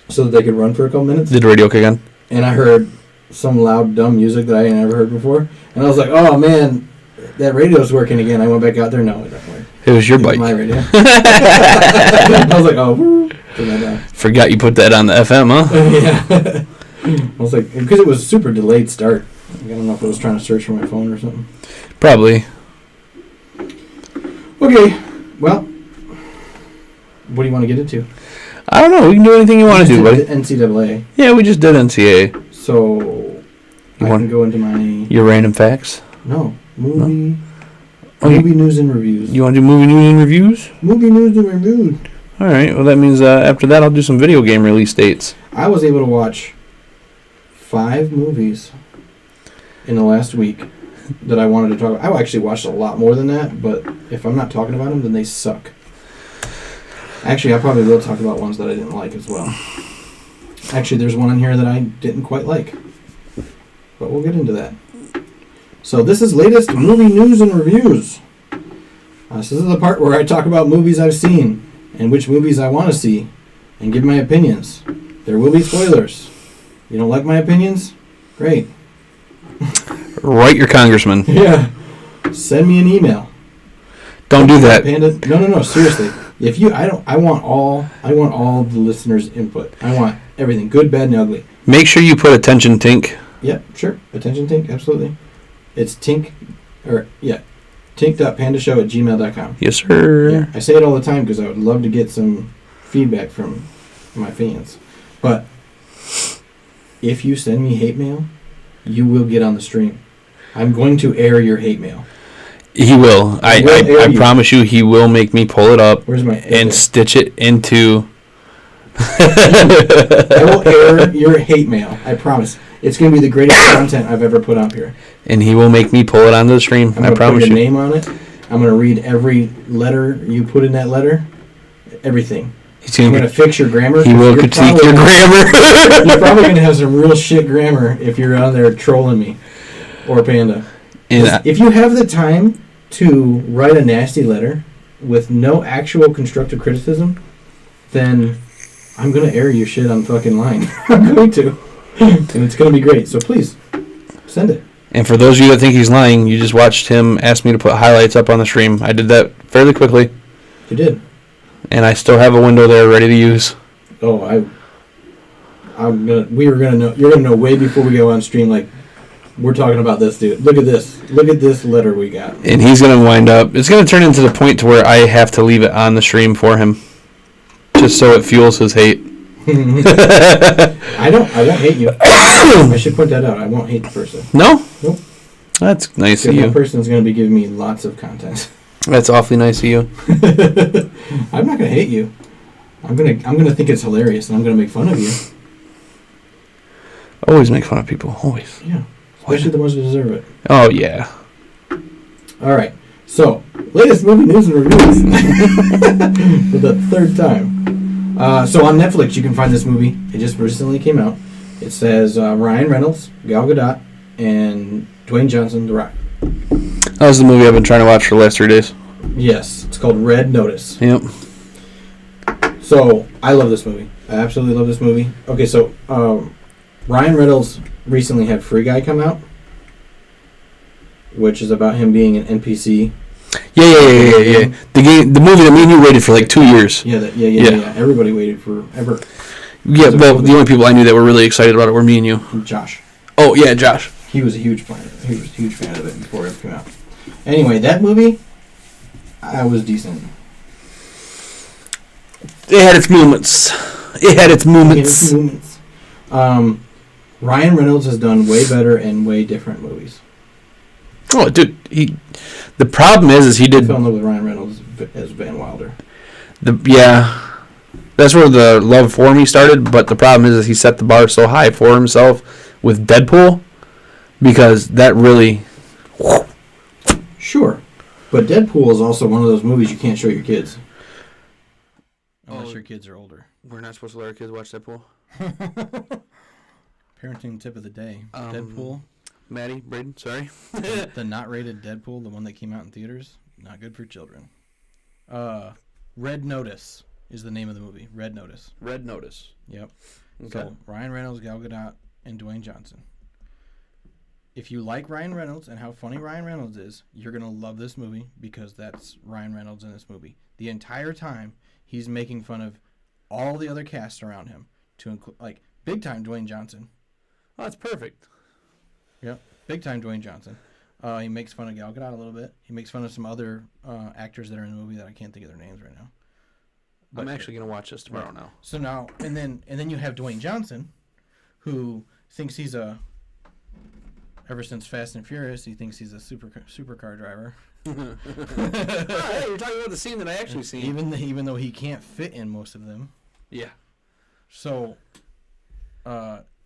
so that they could run for a couple minutes. Did the radio kick on? And I heard some loud, dumb music that I had never heard before. And I was like, oh, man, that radio's working again. I went back out there. No, it doesn't work. It was your It bike. was my radio. I was like, oh, turn that down. Forgot you put that on the FM, huh? Yeah. I was like, because it was super delayed start. I don't know if I was trying to search for my phone or something. Probably. Okay, well, what do you want to get into? I don't know. We can do anything you want to do, buddy. NCAA. Yeah, we just did NCAA. So, I can go into my... Your random facts? No, movie... Oh, movie news and reviews. You want to do movie news and reviews? Movie news and reviews. All right. Well, that means after that, I'll do some video game release dates. I was able to watch 5 movies in the last week that I wanted to talk about. I actually watched a lot more than that, but if I'm not talking about them, then they suck. Actually, I probably will talk about ones that I didn't like as well. Actually, there's one in here that I didn't quite like, but we'll get into that. So this is latest movie news and reviews. This is the part where I talk about movies I've seen and which movies I want to see and give my opinions. There will be spoilers. You don't like my opinions? Great. Write your congressman. Yeah. Send me an email. Don't do that. Panda. No. Seriously. If you, I want all the listeners' input. I want everything, good, bad, and ugly. Make sure you put attention, Tink. Yep, sure. Attention, Tink. Absolutely. It's tink.pandashow@gmail.com. Yes, sir. Yeah, I say it all the time because I would love to get some feedback from my fans. But if you send me hate mail, you will get on the stream. I'm going to air your hate mail. He will. I promise you, he will make me pull it up. Where's my and stitch it into. I will air your hate mail. I promise. It's going to be the greatest content I've ever put up here. And he will make me pull it onto the stream. I'm going to put your name on it. I'm going to read every letter you put in that letter. Everything. I'm going to fix your grammar. He will critique your grammar. You're probably going to have some real shit grammar if you're on there trolling me or Panda. And if you have the time to write a nasty letter with no actual constructive criticism, then I'm going to air your shit on fucking line. I'm going to. And it's going to be great. So please, send it. And for those of you that think he's lying, you just watched him ask me to put highlights up on the stream. I did that fairly quickly. You did. And I still have a window there ready to use. Oh, we were gonna know. You're gonna know way before we go on stream. Like, we're talking about this, dude. Look at this. Look at this letter we got. And he's gonna wind up. It's gonna turn into the point to where I have to leave it on the stream for him, just so it fuels his hate. I won't hate you. I should point that out. I won't hate the person. No? Nope. That's nice of you. That person's going to be giving me lots of content. That's awfully nice of you. I'm not going to hate you. I'm gonna think it's hilarious, and I'm going to make fun of you. Always make fun of people. Always. Yeah. Especially the ones who deserve it. Oh, yeah. All right. So, latest movie news and reviews. For the third time. So on Netflix, you can find this movie. It just recently came out. It says Ryan Reynolds, Gal Gadot, and Dwayne Johnson, The Rock. That was the movie I've been trying to watch for the last 3 days. Yes, it's called Red Notice. Yep. So I love this movie. I absolutely love this movie. Okay, so Ryan Reynolds recently had Free Guy come out, which is about him being an NPC Yeah. The movie that me and you waited for like 2 years. Yeah. Everybody waited forever. Yeah, well, the only people I knew that were really excited about it were me and you. Josh. Oh, yeah, Josh. He was a huge fan. He was a huge fan of it before it came out. Anyway, that movie, I was decent. It had its moments. Ryan Reynolds has done way better and way different movies. Oh, dude, the problem is he did. I fell in love with Ryan Reynolds as Van Wilder. That's where the love for me started. But the problem is he set the bar so high for himself with Deadpool, because that really. Sure, but Deadpool is also one of those movies you can't show your kids. Unless your kids are older. We're not supposed to let our kids watch Deadpool. Parenting tip of the day: Deadpool. Maddie, Braden, sorry. The not rated Deadpool, the one that came out in theaters, not good for children. Red Notice is the name of the movie. Red Notice. Red Notice. Yep. Okay. So Ryan Reynolds, Gal Gadot, and Dwayne Johnson. If you like Ryan Reynolds and how funny Ryan Reynolds is, you're gonna love this movie because that's Ryan Reynolds in this movie. The entire time he's making fun of all the other cast around him, to include like big time Dwayne Johnson. Oh, that's perfect. Yep, big time Dwayne Johnson. He makes fun of Gal Gadot a little bit. He makes fun of some other actors that are in the movie that I can't think of their names right now. But I'm actually gonna watch this tomorrow now. So now and then you have Dwayne Johnson, who thinks he's a. Ever since Fast and Furious, he thinks he's a supercar driver. Hey, you're talking about the scene that I actually seen. Even though he can't fit in most of them. Yeah. So,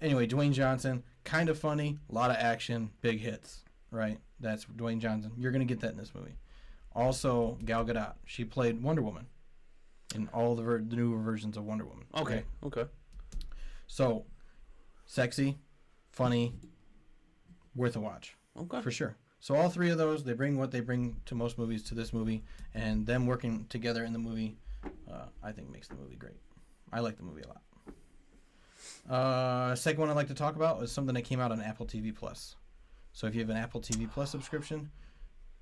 anyway, Dwayne Johnson, kind of funny, a lot of action, big hits, right? That's Dwayne Johnson. You're going to get that in this movie. Also, Gal Gadot. She played Wonder Woman in all the newer versions of Wonder Woman. Okay. So, sexy, funny, worth a watch. Okay. For sure. So all three of those, they bring what they bring to most movies to this movie, and them working together in the movie, I think makes the movie great. I like the movie a lot. Second one I'd like to talk about is something that came out on Apple TV Plus. So if you have an Apple TV Plus subscription,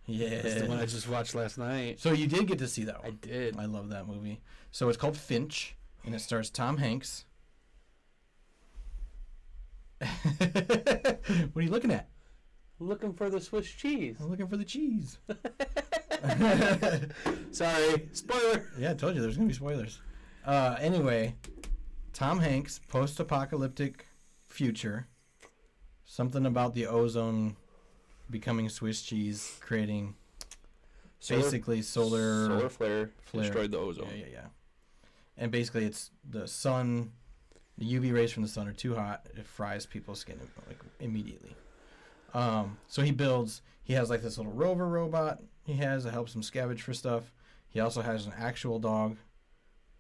That's the one I just watched last night. So you did get to see that one. I did. I love that movie. So it's called Finch, and it stars Tom Hanks. What are you looking at? Looking for the Swiss cheese. I'm looking for the cheese. Sorry. Spoiler. Yeah, I told you there's going to be spoilers. Anyway, Tom Hanks, post-apocalyptic future. Something about the ozone becoming Swiss cheese, creating basically solar flare destroyed the ozone. Yeah. And basically it's the sun, the UV rays from the sun are too hot. It fries people's skin like immediately. So he has like this little rover robot he has that helps him scavenge for stuff. He also has an actual dog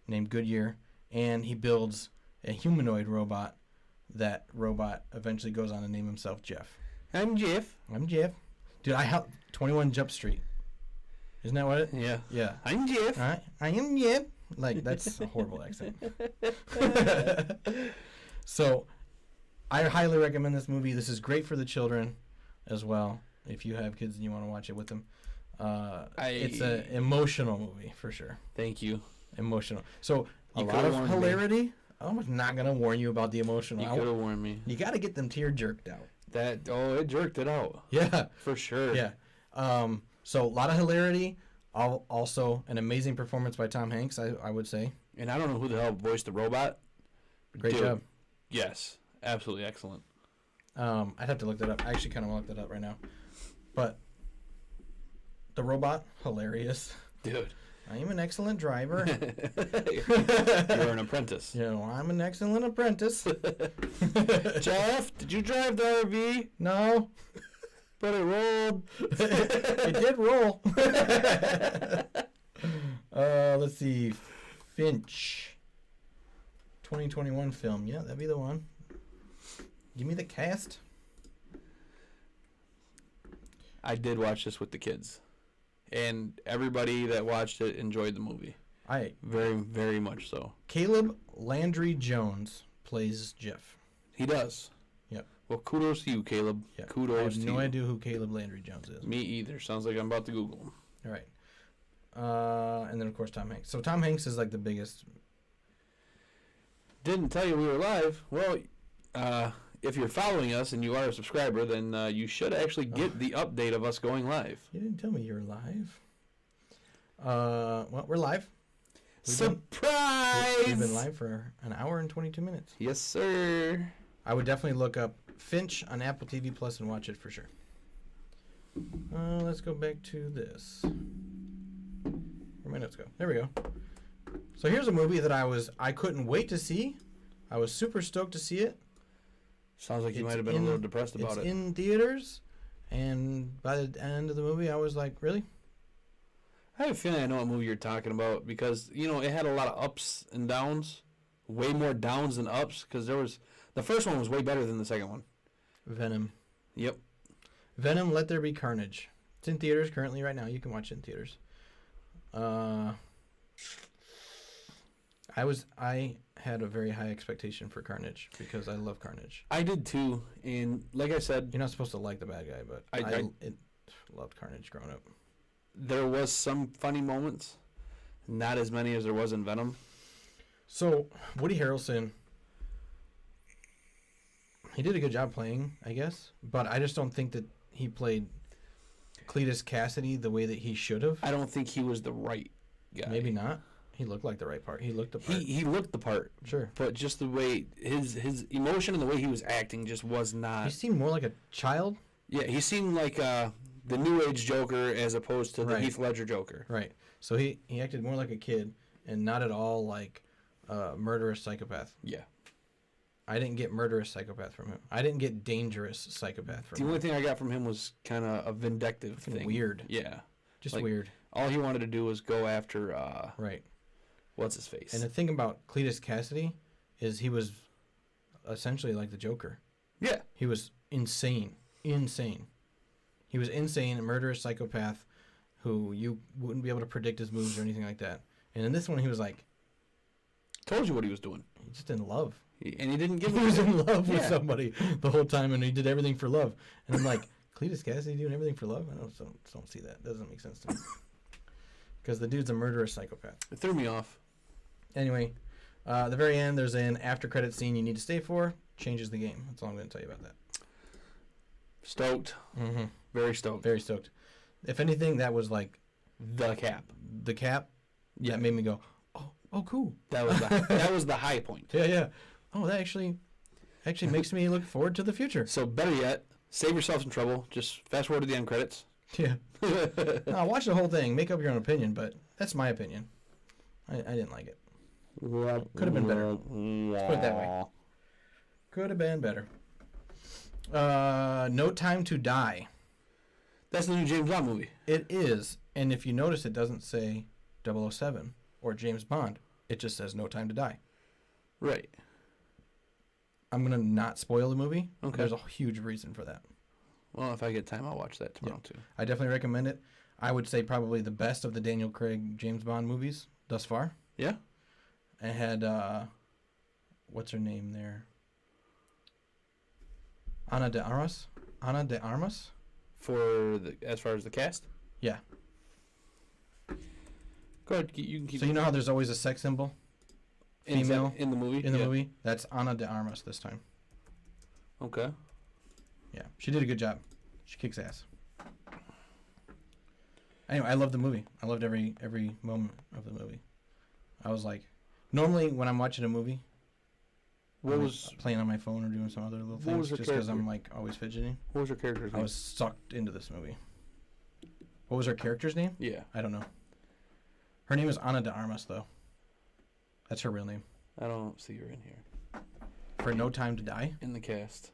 named Goodyear, and he builds a humanoid robot. That robot eventually goes on to name himself Jeff. I'm Jeff. Dude, I helped 21 Jump Street. Isn't that what it? Yeah. I'm Jeff. I am Jeff. Like, that's a horrible accent. So, I highly recommend this movie. This is great for the children as well. If you have kids and you want to watch it with them. It's an emotional movie, for sure. Thank you. Emotional. So, a lot of hilarity. I'm not going to warn you about the emotional. You could have warned me. You got to get them tear jerked out. It jerked it out. Yeah. For sure. Yeah. So, a lot of hilarity. Also, an amazing performance by Tom Hanks, I would say. And I don't know who the hell voiced the robot. Great job. Yes. Absolutely excellent. I'd have to look that up. I actually kind of want to look that up right now. But the robot, hilarious. Dude. I am an excellent driver. You're an apprentice. I'm an excellent apprentice. Jeff, did you drive the RV? No. But it rolled. It did roll. Let's see. Finch. 2021 film. Yeah, that'd be the one. Give me the cast. I did watch this with the kids. And everybody that watched it enjoyed the movie. Very, very much so. Caleb Landry Jones plays Jeff. He does. Yep. Well, kudos to you, Caleb. Yeah. Kudos to you. I have no idea who Caleb Landry Jones is. Me either. Sounds like I'm about to Google him. All right. And then, of course, Tom Hanks. So Tom Hanks is like the biggest. Didn't tell you we were live. Well, if you're following us and you are a subscriber, then you should actually get the update of us going live. You didn't tell me you were live. Well, we're live. Surprise! We've been live for an hour and 22 minutes. Yes, sir. I would definitely look up Finch on Apple TV Plus and watch it for sure. Let's go back to this. Where my notes go? There we go. So here's a movie that I couldn't wait to see. I was super stoked to see it. Sounds like you might have been a little depressed about it. It's in theaters, and by the end of the movie, I was like, really? I have a feeling I know what movie you're talking about because, it had a lot of ups and downs. Way more downs than ups because the first one was way better than the second one. Venom. Yep. Venom, Let There Be Carnage. It's in theaters currently right now. You can watch it in theaters. I had a very high expectation for Carnage because I love Carnage. I did too, and like I said, You're not supposed to like the bad guy, but I loved Carnage growing up. There was some funny moments, not as many as there was in Venom. So Woody Harrelson, he did a good job playing, I guess, but I just don't think that he played Cletus Cassidy the way that he should have. I don't think he was the right guy. Maybe not. He looked like the right part. He looked the part. He looked the part. Sure. But just the way his emotion and the way he was acting just was not. He seemed more like a child. Yeah, he seemed like the New Age Joker as opposed to the Heath Ledger Joker. Right. So he acted more like a kid and not at all like a murderous psychopath. Yeah. I didn't get murderous psychopath from him. I didn't get dangerous psychopath from him. The only thing I got from him was kind of a vindictive thing. Weird. Yeah. Just like, weird. All he wanted to do was go after right. What's his face? And the thing about Cletus Cassidy is he was essentially like the Joker. Yeah. He was insane. Insane. He was insane, a murderous psychopath who you wouldn't be able to predict his moves or anything like that. And in this one, he was like... Told you what he was doing. He just in love. And he didn't give He was in love with somebody the whole time, and he did everything for love. And I'm like, Cletus Cassidy doing everything for love? I don't see that. Doesn't make sense to me. Because the dude's a murderous psychopath. It threw me off. Anyway, at the very end, there's an after-credit scene you need to stay for. Changes the game. That's all I'm going to tell you about that. Stoked. Mm-hmm. Very stoked. Very stoked. If anything, that was like... The cap. The cap? Yeah. That made me go, oh, cool. That was the high point. Yeah. Oh, that actually makes me look forward to the future. So better yet, save yourself some trouble. Just fast forward to the end credits. Yeah. No, watch the whole thing. Make up your own opinion, but that's my opinion. I didn't like it. Could have been better. Let's put it that way. Could have been better. No Time to Die. That's the new James Bond movie. It is. And if you notice, it doesn't say 007 or James Bond. It just says No Time to Die. Right. I'm going to not spoil the movie. Okay. There's a huge reason for that. Well, if I get time, I'll watch that tomorrow, too. I definitely recommend it. I would say probably the best of the Daniel Craig James Bond movies thus far. Yeah? It had, what's her name there? Ana de Armas? As far as the cast? Yeah. Go ahead. You can keep. So you know how there's always a sex symbol? Female? In the movie? In the movie? That's Ana de Armas this time. Okay. Yeah. She did a good job. She kicks ass. Anyway, I loved the movie. I loved every moment of the movie. I was like, normally when I'm watching a movie, I'm playing on my phone or doing some other little things just because I'm like always fidgeting. What was her character's name? I was sucked into this movie. What was her character's name? Yeah. I don't know. Her name is Ana de Armas, though. That's her real name. I don't see her in here. For No Time to Die? In the cast.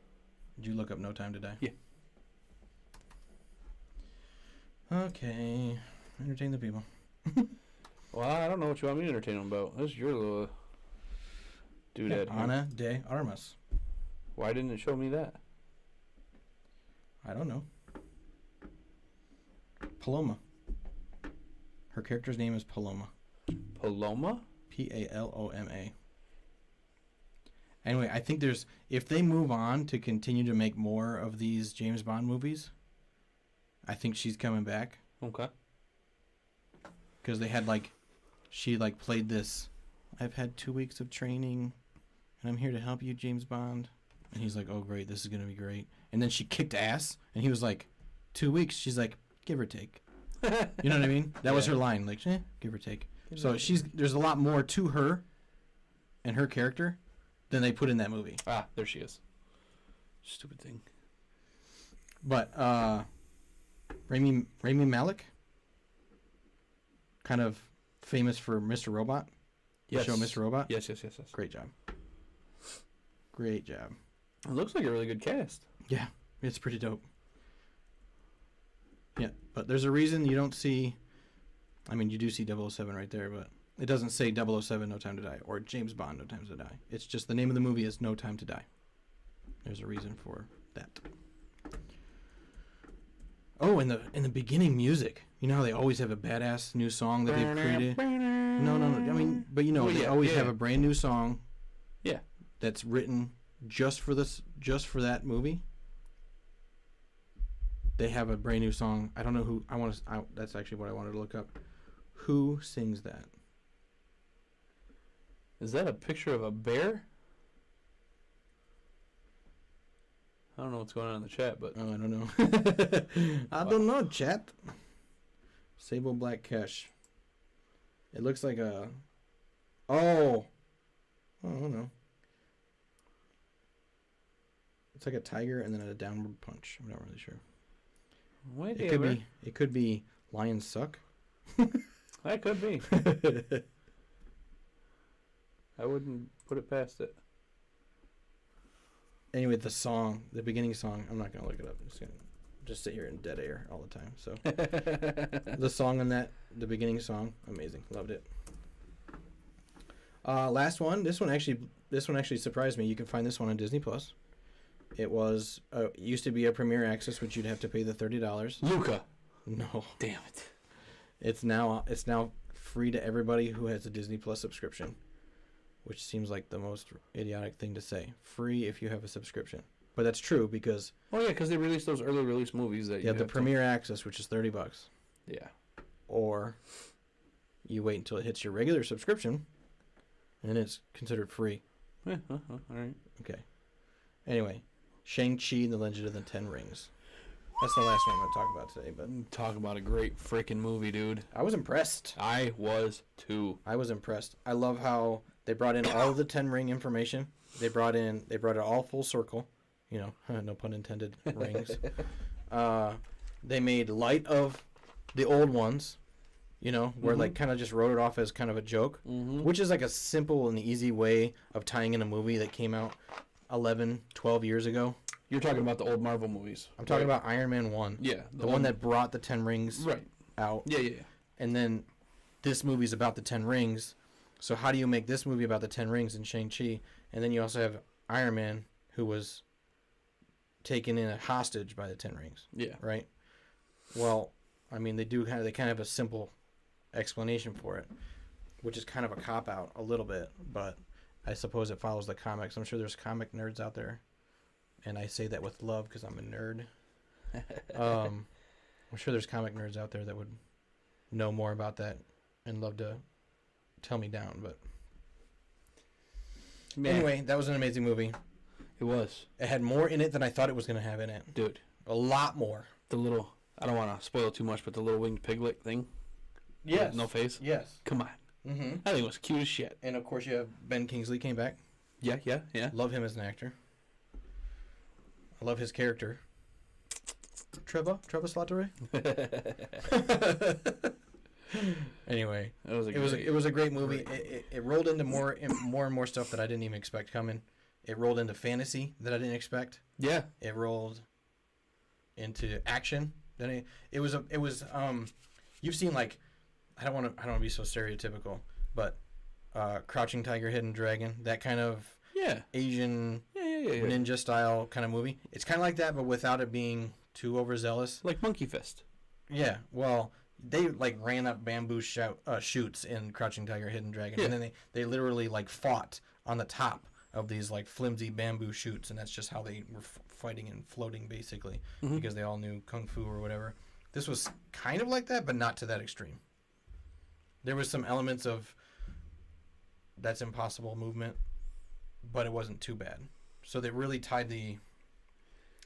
Did you look up No Time to Die? Yeah. Okay. Entertain the people. Well, I don't know what you want me to entertain them about. This is your little doodad. Ana de Armas. Why didn't it show me that? I don't know. Paloma. Her character's name is Paloma. Paloma? Paloma. Anyway, I think if they move on to continue to make more of these James Bond movies, I think she's coming back. Okay. because they had like, she like played this. I've had 2 weeks of training, and I'm here to help you, James Bond. And he's like, oh great, this is gonna be great. And then she kicked ass, and he was like, 2 weeks. She's like, give or take. You know what I mean? That was her line, like, give or take. So there's a lot more to her and her character than they put in that movie. Ah, there she is. Stupid thing. But Rami Malek, kind of famous for Mr. Robot. The show Mr. Robot. Yes. Great job. Great job. It looks like a really good cast. Yeah, it's pretty dope. Yeah, but there's a reason you don't see. I mean, you do see 007 right there, but it doesn't say 007 No Time to Die or James Bond No Time to Die. It's just the name of the movie is No Time to Die. There's a reason for that. Oh, in the beginning music. You know how they always have a badass new song that they've created? No. I mean, but they always have a brand new song. Yeah. That's written just for that movie. They have a brand new song. I don't know who. That's actually what I wanted to look up. Who sings that? Is that a picture of a bear? I don't know what's going on in the chat, but... Oh, I don't know. I don't know, chat. Sable Black Cash. It looks like a... Oh, I don't know. It's like a tiger and then a downward punch. I'm not really sure. It could be Lions Suck. That could be. I wouldn't put it past it. Anyway, the beginning song, I'm not going to look it up. I'm just going to sit here in dead air all the time. So the song on the beginning song, amazing. Loved it. Last one. This one actually surprised me. You can find this one on Disney Plus. It was used to be a Premier Access, which you'd have to pay the $30. Luca. No. Damn it. It's now free to everybody who has a Disney Plus subscription, which seems like the most idiotic thing to say. Free if you have a subscription. But that's true because... Oh, yeah, because they released those early release movies that you have the Premier Access, which is $30. Yeah. Or you wait until it hits your regular subscription, and it's considered free. Yeah, all right. Okay. Anyway, Shang-Chi and the Legend of the Ten Rings. That's the last one I'm going to talk about today. But talk about a great freaking movie, dude. I was impressed. I was, too. I was impressed. I love how they brought in all of the Ten Ring information. They brought it all full circle. You know, no pun intended, rings. They made light of the old ones, you know, where like kind of just wrote it off as kind of a joke, which is like a simple and easy way of tying in a movie that came out 11, 12 years ago. You're talking about the old Marvel movies. I'm talking about Iron Man 1. Yeah. The one that brought the 10 rings out. Yeah. And then this movie's about the 10 rings. So how do you make this movie about the 10 rings in Shang-Chi? And then you also have Iron Man, who was taken in a hostage by the 10 rings. Yeah. Right? Well, I mean, they kind of have a simple explanation for it, which is kind of a cop-out a little bit, but I suppose it follows the comics. I'm sure there's comic nerds out there, and I say that with love because I'm a nerd. I'm sure there's comic nerds out there that would know more about that and love to tell me down, but anyway, that was an amazing movie. It was. It had more in it than I thought it was going to have in it. Dude. A lot more. The little, I don't want to spoil too much, but the little winged piglet thing. Yes. No face. Yes. Come on. Mm-hmm. I think it was cute as shit. And of course you have Ben Kingsley came back. Yeah. Love him as an actor. I love his character. Trevor Slattery. Anyway, it was a great movie. It rolled into more and more stuff that I didn't even expect coming. It rolled into fantasy that I didn't expect. Yeah. It rolled into action. Then it was you've seen like I don't want to be so stereotypical, but Crouching Tiger, Hidden Dragon, that kind of Asian ninja style kind of movie. It's kind of like that, but without it being too overzealous. Like Monkey Fist. Yeah, well, they like ran up bamboo shoots in Crouching Tiger, Hidden Dragon, and then they literally like fought on the top of these like flimsy bamboo shoots, and that's just how they were fighting and floating basically, because they all knew kung fu or whatever. This was kind of like that, but not to that extreme. There was some elements of That's Impossible movement, but it wasn't too bad. So they really tied the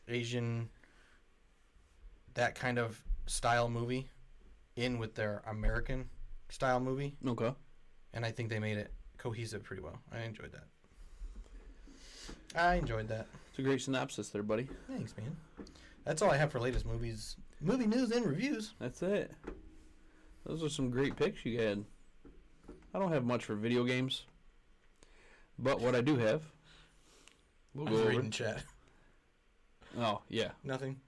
Asian, that kind of style movie in with their American style movie. Okay. And I think they made it cohesive pretty well. I enjoyed that. It's a great synopsis there, buddy. Thanks, man. That's all I have for latest movies. Movie news and reviews. That's it. Those are some great picks you had. I don't have much for video games. But what I do have, we'll I go was over. reading chat. Oh, yeah. Nothing.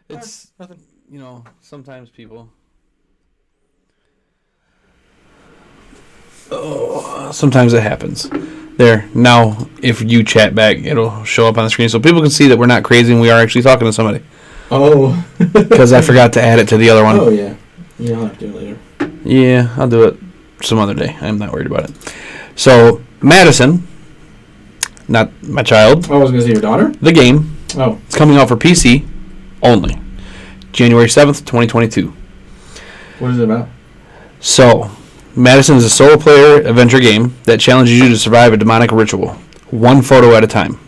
It's, nothing. you know, sometimes people... Oh, sometimes it happens. There. Now, if you chat back, it'll show up on the screen so people can see that we're not crazy and we are actually talking to somebody. Oh. Because I forgot to add it to the other one. Oh, yeah. You'll have to do it later. Yeah, I'll do it some other day. I'm not worried about it. So, Madison, not my child. Oh, I was going to say your daughter? The game. Oh. It's coming out for PC only. January 7th, 2022. What is it about? So, Madison is a solo-player adventure game that challenges you to survive a demonic ritual, one photo at a time.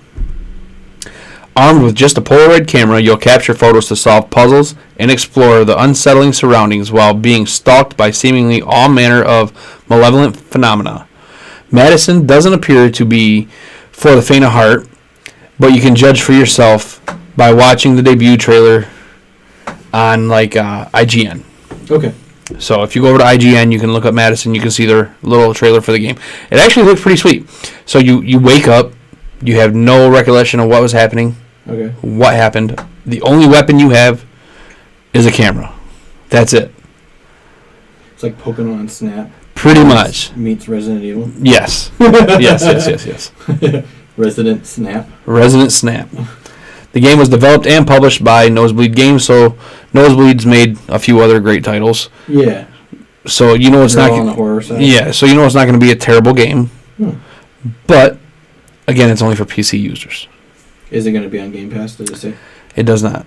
Armed with just a Polaroid camera, you'll capture photos to solve puzzles and explore the unsettling surroundings while being stalked by seemingly all manner of malevolent phenomena. Madison doesn't appear to be for the faint of heart, but you can judge for yourself by watching the debut trailer on IGN. Okay. So if you go over to IGN, you can look up Madison. You can see their little trailer for the game. It actually looks pretty sweet. So you wake up, you have no recollection of what was happening, Okay. what happened. The only weapon you have is a camera. That's it. It's like Pokemon Snap. Pretty much. Meets Resident Evil. Yes. yes. Resident Snap. Resident Snap. The game was developed and published by Nosebleed Games, so Nosebleed's made a few other great titles. Yeah. So you know it's They're not all on the horror side. Yeah, so you know it's not going to be a terrible game. But again, it's only for PC users. Is it going to be on Game Pass, does it say? It does not.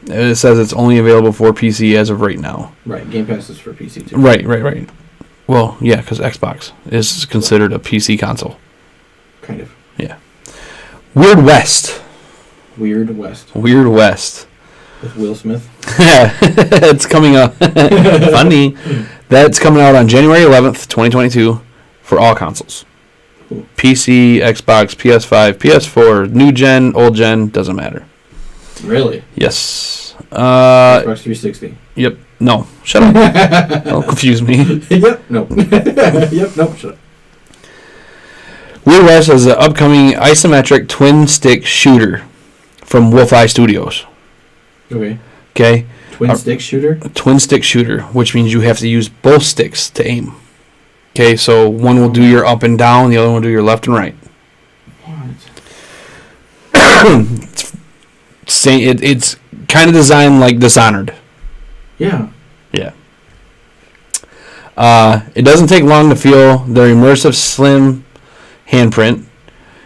It says it's only available for PC as of right now. Right, Game Pass is for PC too. Right. Well, yeah, because Xbox is considered a PC console. Kind of. Yeah. Weird West. Weird West. With Will Smith. It's coming out. Funny. That's coming out on January 11th, 2022 for all consoles. Cool. PC, Xbox, PS5, PS4, new gen, old gen, doesn't matter. Really? Yes. Xbox 360. Yep. No. Shut up. Don't confuse me. Yep. No. Yep. No. Shut up. Weird West is an upcoming isometric twin-stick shooter from Wolfeye Studios. Okay. Okay? Twin stick shooter? A twin-stick shooter, which means you have to use both sticks to aim. Okay, so one will do your up and down, the other one will do your left and right. What? It's kind of designed like Dishonored. Yeah. Yeah. It doesn't take long to feel their immersive, slim handprint.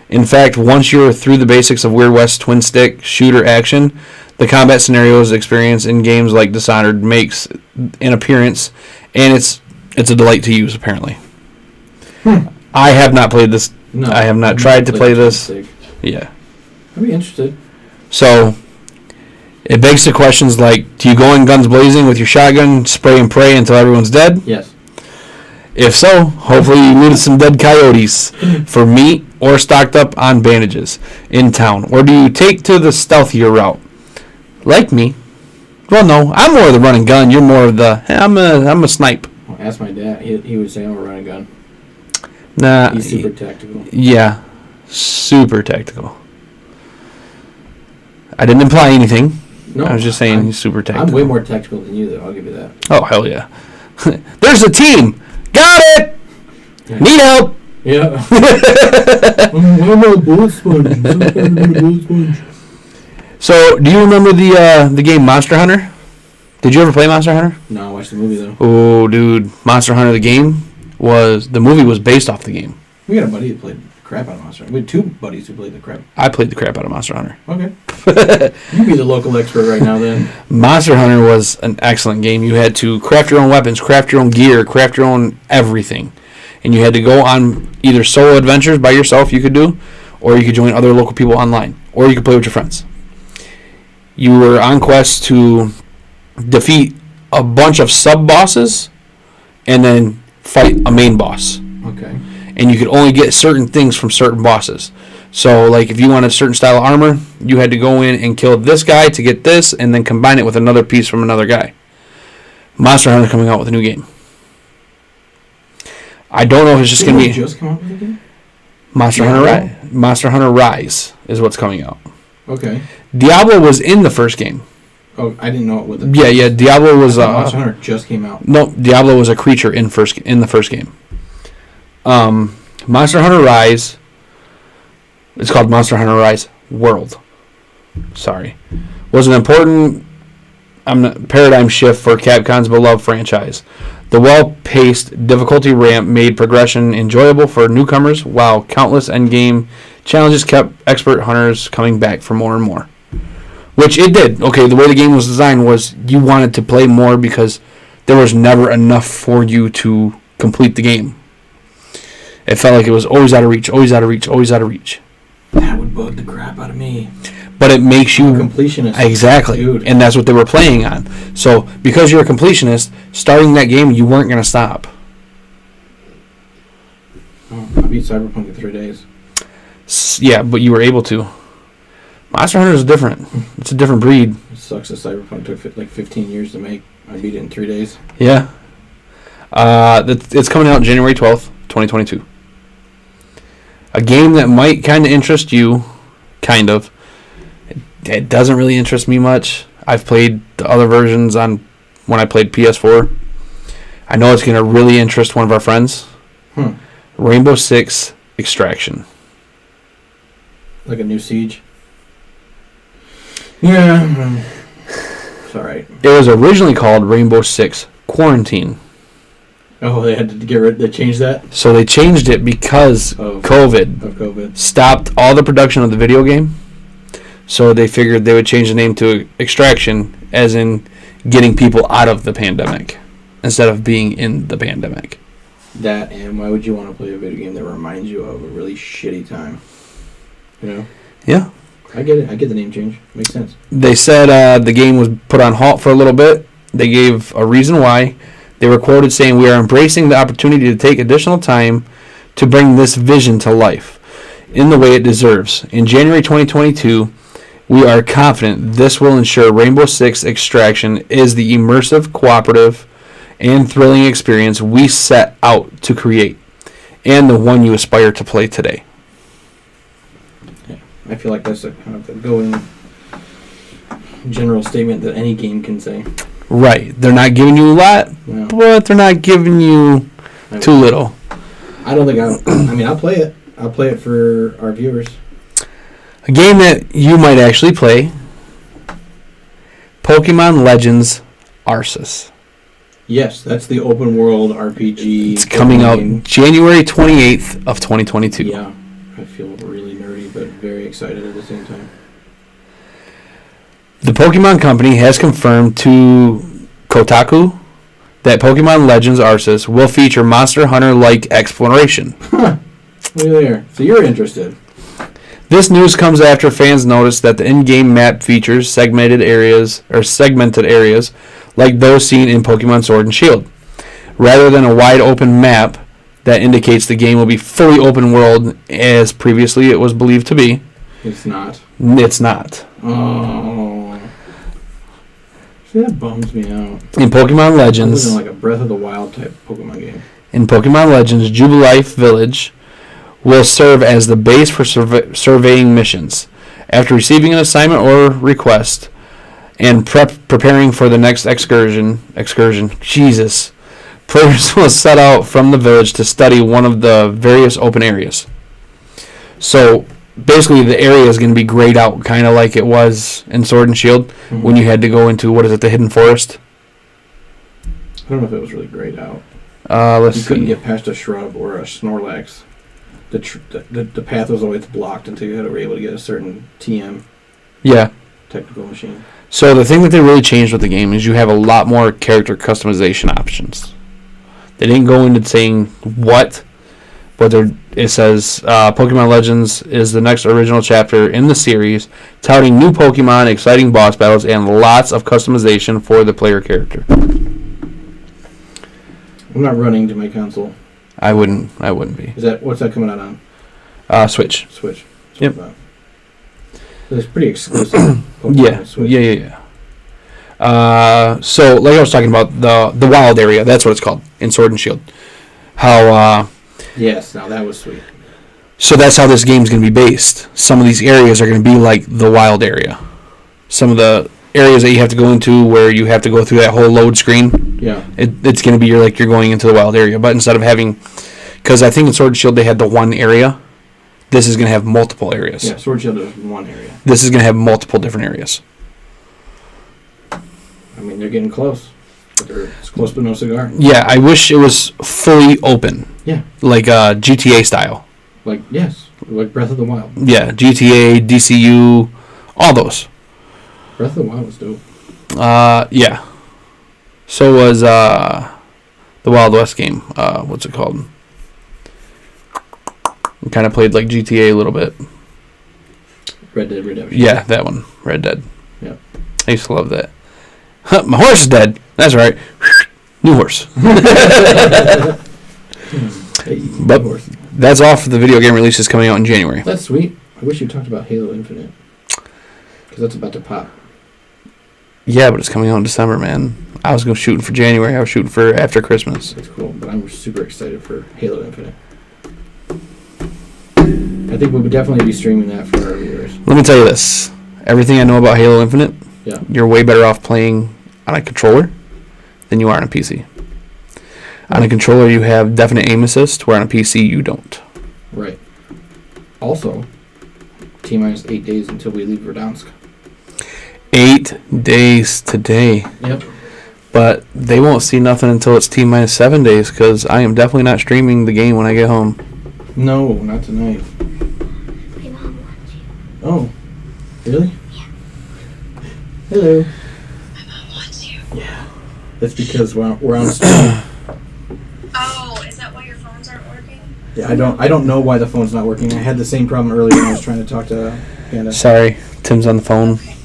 In fact, once you're through the basics of Weird West twin-stick shooter action, the combat scenarios experienced in games like Dishonored makes an appearance, and it's a delight to use, apparently. I have not played this. No, I have not tried to play this. Yeah. I'd be interested. So, it begs the questions like, do you go in guns blazing with your shotgun, spray and pray until everyone's dead? Yes. If so, hopefully you looted some dead coyotes for meat or stocked up on bandages in town. Or do you take to the stealthier route? Like me. Well, no, I'm more of the run and gun. You're more of the, hey, I'm a snipe. Well, ask my dad. He would say I'm a running gun. Nah. He's super tactical. Yeah. Super tactical. I didn't imply anything. No, I was just saying he's super tactical. I'm way more tactical than you, though. I'll give you that. Oh, hell yeah. There's a team! Got it! Yeah. Need help! Yeah. I'm a bullet sponge. So, do you remember the game Monster Hunter? Did you ever play Monster Hunter? No, I watched the movie, though. Oh, dude. Monster Hunter, the movie was based off the game. We got a buddy that played crap out of Monster Hunter. We had two buddies who played the crap. I played the crap out of Monster Hunter. Okay. You be the local expert right now then. Monster Hunter was an excellent game. You had to craft your own weapons, craft your own gear, craft your own everything. And you had to go on either solo adventures by yourself you could do, or you could join other local people online, or you could play with your friends. You were on quest to defeat a bunch of sub-bosses and then fight a main boss. Okay. And you could only get certain things from certain bosses. So, like, if you wanted a certain style of armor, you had to go in and kill this guy to get this, and then combine it with another piece from another guy. Monster Hunter coming out with a new game. I don't know if it's just going to be... just come out with a game? Monster Hunter Rise is what's coming out. Okay. Diablo was in the first game. Oh, I didn't know it was. Yeah. Diablo was. Monster Hunter just came out. No, Diablo was a creature in the first game. Monster Hunter Rise. It's called Monster Hunter Rise World. Sorry, was an important paradigm shift for Capcom's beloved franchise. The well-paced difficulty ramp made progression enjoyable for newcomers, while countless endgame challenges kept expert hunters coming back for more and more. Which it did. Okay, the way the game was designed was you wanted to play more because there was never enough for you to complete the game. It felt like it was always out of reach, always out of reach, always out of reach. That would bug the crap out of me. But it makes you... completionist. Exactly. Dude. And that's what they were playing on. So, because you're a completionist, starting that game, you weren't going to stop. Oh, I beat Cyberpunk in 3 days. Yeah, but you were able to. Monster Hunter is different. It's a different breed. It sucks that Cyberpunk took like 15 years to make. I beat it in 3 days. Yeah. It's coming out January 12th, 2022. A game that might kind of interest you, kind of. It doesn't really interest me much. I've played the other versions on when I played PS4. I know it's going to really interest one of our friends. Rainbow Six Extraction. Like a new Siege? Yeah. It's alright. It was originally called Rainbow Six Quarantine. Oh, they had to get rid. They changed that. So they changed it because Of COVID stopped all the production of the video game. So they figured they would change the name to Extraction, as in getting people out of the pandemic instead of being in the pandemic. That, and why would you want to play a video game that reminds you of a really shitty time? You know? Yeah. I get it. I get the name change. Makes sense. They said the game was put on halt for a little bit. They gave a reason why. They were quoted saying, "We are embracing the opportunity to take additional time to bring this vision to life in the way it deserves. In January 2022, we are confident this will ensure Rainbow Six Extraction is the immersive, cooperative, and thrilling experience we set out to create, and the one you aspire to play today." Yeah, I feel like that's a kind of a going general statement that any game can say. Right. They're not giving you a lot, No. but they're not giving you too little. I don't think I mean, I'll play it. I'll play it for our viewers. A game that you might actually play, Pokemon Legends Arceus. Yes, that's the open world RPG. It's coming out game. January 28th of 2022. Yeah, I feel really nerdy, but very excited at the same time. The Pokemon Company has confirmed to Kotaku that Pokemon Legends Arceus will feature Monster Hunter-like exploration. Look there. So you're interested. This news comes after fans noticed that the in-game map features segmented areas like those seen in Pokemon Sword and Shield, rather than a wide open map that indicates the game will be fully open world as previously it was believed to be. It's not. It's not. Oh. See, that bums me out. In Pokemon It Legends, wasn't like a Breath of the Wild type Pokemon game. in Pokemon Legends, Jubilife Village will serve as the base for surveying missions. After receiving an assignment or request and preparing for the next excursion, players will set out from the village to study one of the various open areas. So basically the area is going to be grayed out, kind of like it was in Sword and Shield when you had to go into, the Hidden Forest. I don't know if it was really grayed out. Let's You see. couldn't get past a shrub or a Snorlax. the path was always blocked until you were able to get a certain TM Yeah. technical machine. So the thing that they really changed with the game is you have a lot more character customization options. They didn't go into saying what, but it says Pokemon Legends is the next original chapter in the series, touting new Pokemon, exciting boss battles, and lots of customization for the player character. I'm not running to my console. I wouldn't be. What's that coming out on? Switch. Switch. Yep. It's pretty exclusive. Yeah. Switch. Yeah. So like I was talking about the wild area, that's what it's called in Sword and Shield. How Yes, now that was sweet. so that's how this game's going to be based. Some of these areas are going to be like the wild area. Some of the areas that you have to go into where you have to go through that whole load screen. Yeah. It's going to be you're going into the wild area, but instead of having, because I think in Sword and Shield they had the one area, this is going to have multiple areas. Yeah, Sword Shield is one area. This is going to have multiple different areas. I mean, they're getting close. It's close but no cigar. Yeah, I wish it was fully open. Yeah. Like GTA style. Yes. Like Breath of the Wild. Yeah, GTA, DCU, all those. Breath of the Wild was dope. Yeah. So was the Wild West game. What's it called? Kind of played like GTA a little bit. Red Dead Redemption. Yeah, that one. Red Dead. Yeah. I used to love that. My horse is dead. That's right. New horse. Hey, But that's all for the video game releases coming out in January. that's sweet. I wish you talked about Halo Infinite. Because that's about to pop. Yeah, but it's coming out in December, man. I was shooting for January. I was shooting for after Christmas. It's cool, but I'm super excited for Halo Infinite. I think we would definitely be streaming that for our viewers. Let me tell you this. Everything I know about Halo Infinite, Yeah. you're way better off playing on a controller than you are on a PC. On a controller, you have definite aim assist, where on a PC, you don't. Right. Also, T-minus 8 days until we leave Verdansk. 8 days today. Yep. But they won't see nothing until it's T-minus 7 days, because I am definitely not streaming the game when I get home. No, not tonight. My mom wants you. Oh, really? Yeah. Hello. My mom wants you. Yeah. That's because we're on stream. Oh, is that why your phones aren't working? Yeah, I don't know why the phone's not working. I had the same problem earlier when I was trying to talk to Panda. Sorry, Tim's on the phone. Okay.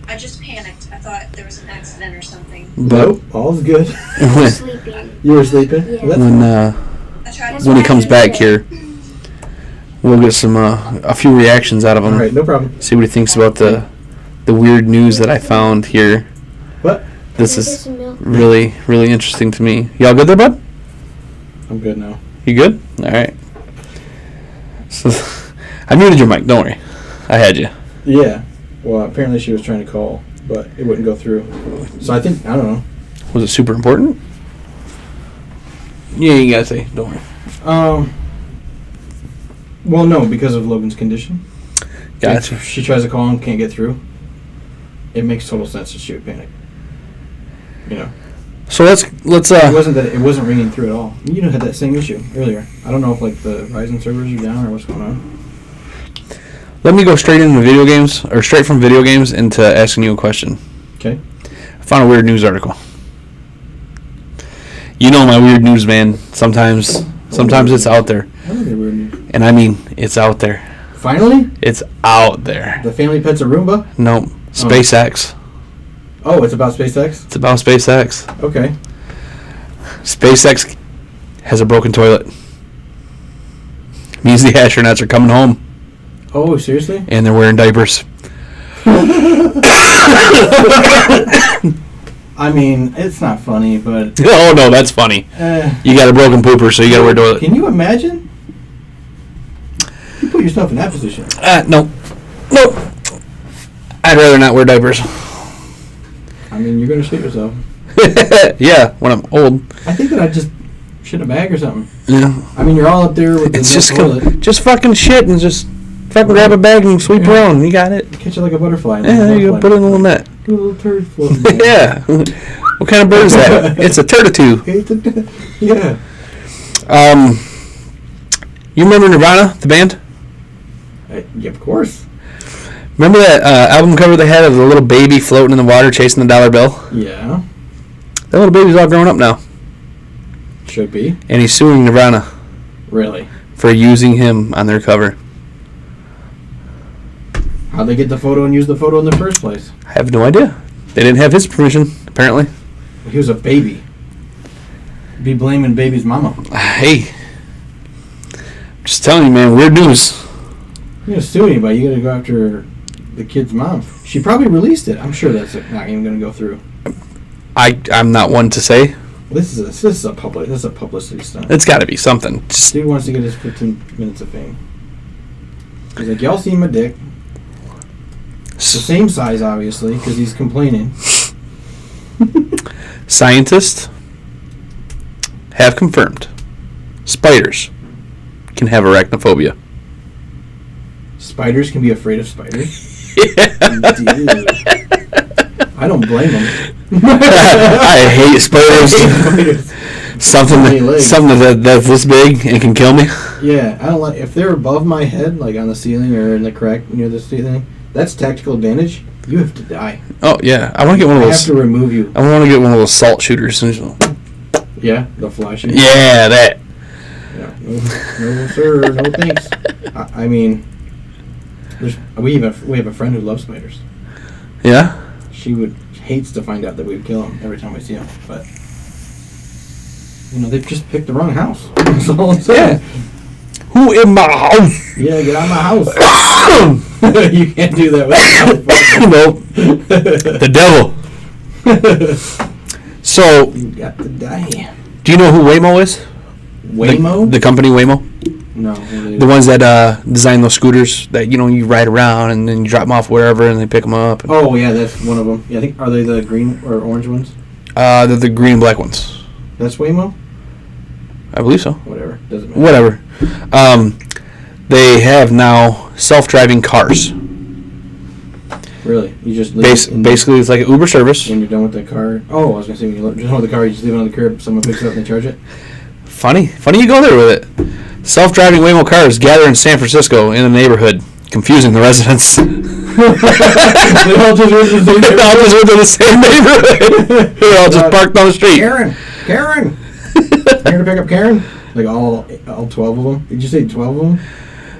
I just panicked. I thought there was an accident or something. But Nope, all's good. Sleeping. You were sleeping? Yeah. Well, that's when I tried when he to comes sleep. back here, we'll get some a few reactions out of him. all right, no problem. See what he thinks about the weird news that I found here. What? This Can I get is some milk? really, really interesting to me. Y'all good there, bud? I'm good now. You good? All right. So, I muted your mic. Don't worry. I had you. Yeah. Well, apparently she was trying to call, but it wouldn't go through. So I don't know. Was it super important? Yeah, you gotta say. Don't worry. Well, no, because of Logan's condition. Gotcha. If she tries to call him, can't get through. It makes total sense that she would panic. You know. So let's It wasn't ringing through at all. You had that same issue earlier. I don't know if like the Ryzen servers are down or what's going on. let me go straight into video games, or straight from video games into asking you a question. Okay. I found a weird news article. You know my weird news, man. Sometimes it's out there, That would be weird news. and I mean it's out there. Finally, It's out there. the family pet's a Roomba. Nope. SpaceX. Oh, it's about SpaceX. It's about SpaceX. Okay. SpaceX has a broken toilet. Means the astronauts are coming home Oh, seriously? and they're wearing diapers. I mean, it's not funny, but Oh no, that's funny. You got a broken pooper, so you got to wear a toilet. can you imagine? You put yourself in that position. Nope. I'd rather not wear diapers. I mean, you're gonna shit yourself. Yeah, when I'm old. I think that I just shit a bag or something. Yeah. I mean, you're all up there with the It's just toilet. just fucking shit and just fucking grab a bag and sweep Yeah. around. You got it. Catch it like a butterfly. Yeah, there you go. Put it in a little net. Do a little turd floating. there. Yeah. What kind of bird is that? It's a turtitude. Yeah. You remember Nirvana, the band? Yeah, of course. Remember that album cover they had of the little baby floating in the water chasing the dollar bill? Yeah. That little baby's all grown up now. Should be. And he's suing Nirvana Really? for using him on their cover. How'd they get the photo and use the photo in the first place? I have no idea. They didn't have his permission, apparently. He was a baby. Be blaming baby's mama. Hey. Just telling you, man, weird news. You're going to sue anybody. You got to go after the kid's mom. She probably released it. I'm sure that's not even going to go through. I'm not one to say. This is a publicity stunt. It's got to be something. Just, Dude wants to get his 15 minutes of fame. He's like, y'all see my dick. It's the same size, obviously, because he's complaining. scientists have confirmed spiders can have arachnophobia. Spiders can be afraid of spiders? Yeah. Dude. I don't blame them. I hate spiders. Something that's this big and can kill me. Yeah, I don't like if they're above my head, like on the ceiling or in the crack near the ceiling. That's tactical advantage. You have to die. Oh yeah, I want to get one of those. I have to remove you. I want to get one of those salt shooters. Yeah, the flashing. Yeah, that. Yeah, no sir, no thanks. I mean, we have a friend who loves spiders. Yeah. She hates to find out that we would kill them every time we see them, but they've just picked the wrong house. That's all I'm saying. Yeah. Who in my house? Yeah, get out of my house. You can't do that without Nope. The devil. So, you got to die. do you know who Waymo is? Waymo? The company Waymo? No. The ones that design those scooters that, you ride around and then you drop them off wherever and they pick them up. Oh, yeah, that's one of them. Yeah, I think, are they the green or orange ones? They're the green and black ones. That's Waymo? I believe so. Whatever. Doesn't matter. Whatever. They have now self-driving cars. Really? You just leave Basically, it's like an Uber service. when you're done with the car. Oh, I was going to say, when you're done with the car, you just leave it on the curb, someone picks it up and they charge it? Funny you go there with it. Self-driving Waymo cars gather in San Francisco in a neighborhood, confusing the residents. They all just went to the same They all just went to the same neighborhood. They all just parked on the street. Karen! Here to pick up Karen? Like all 12 of them? Did you say 12 of them?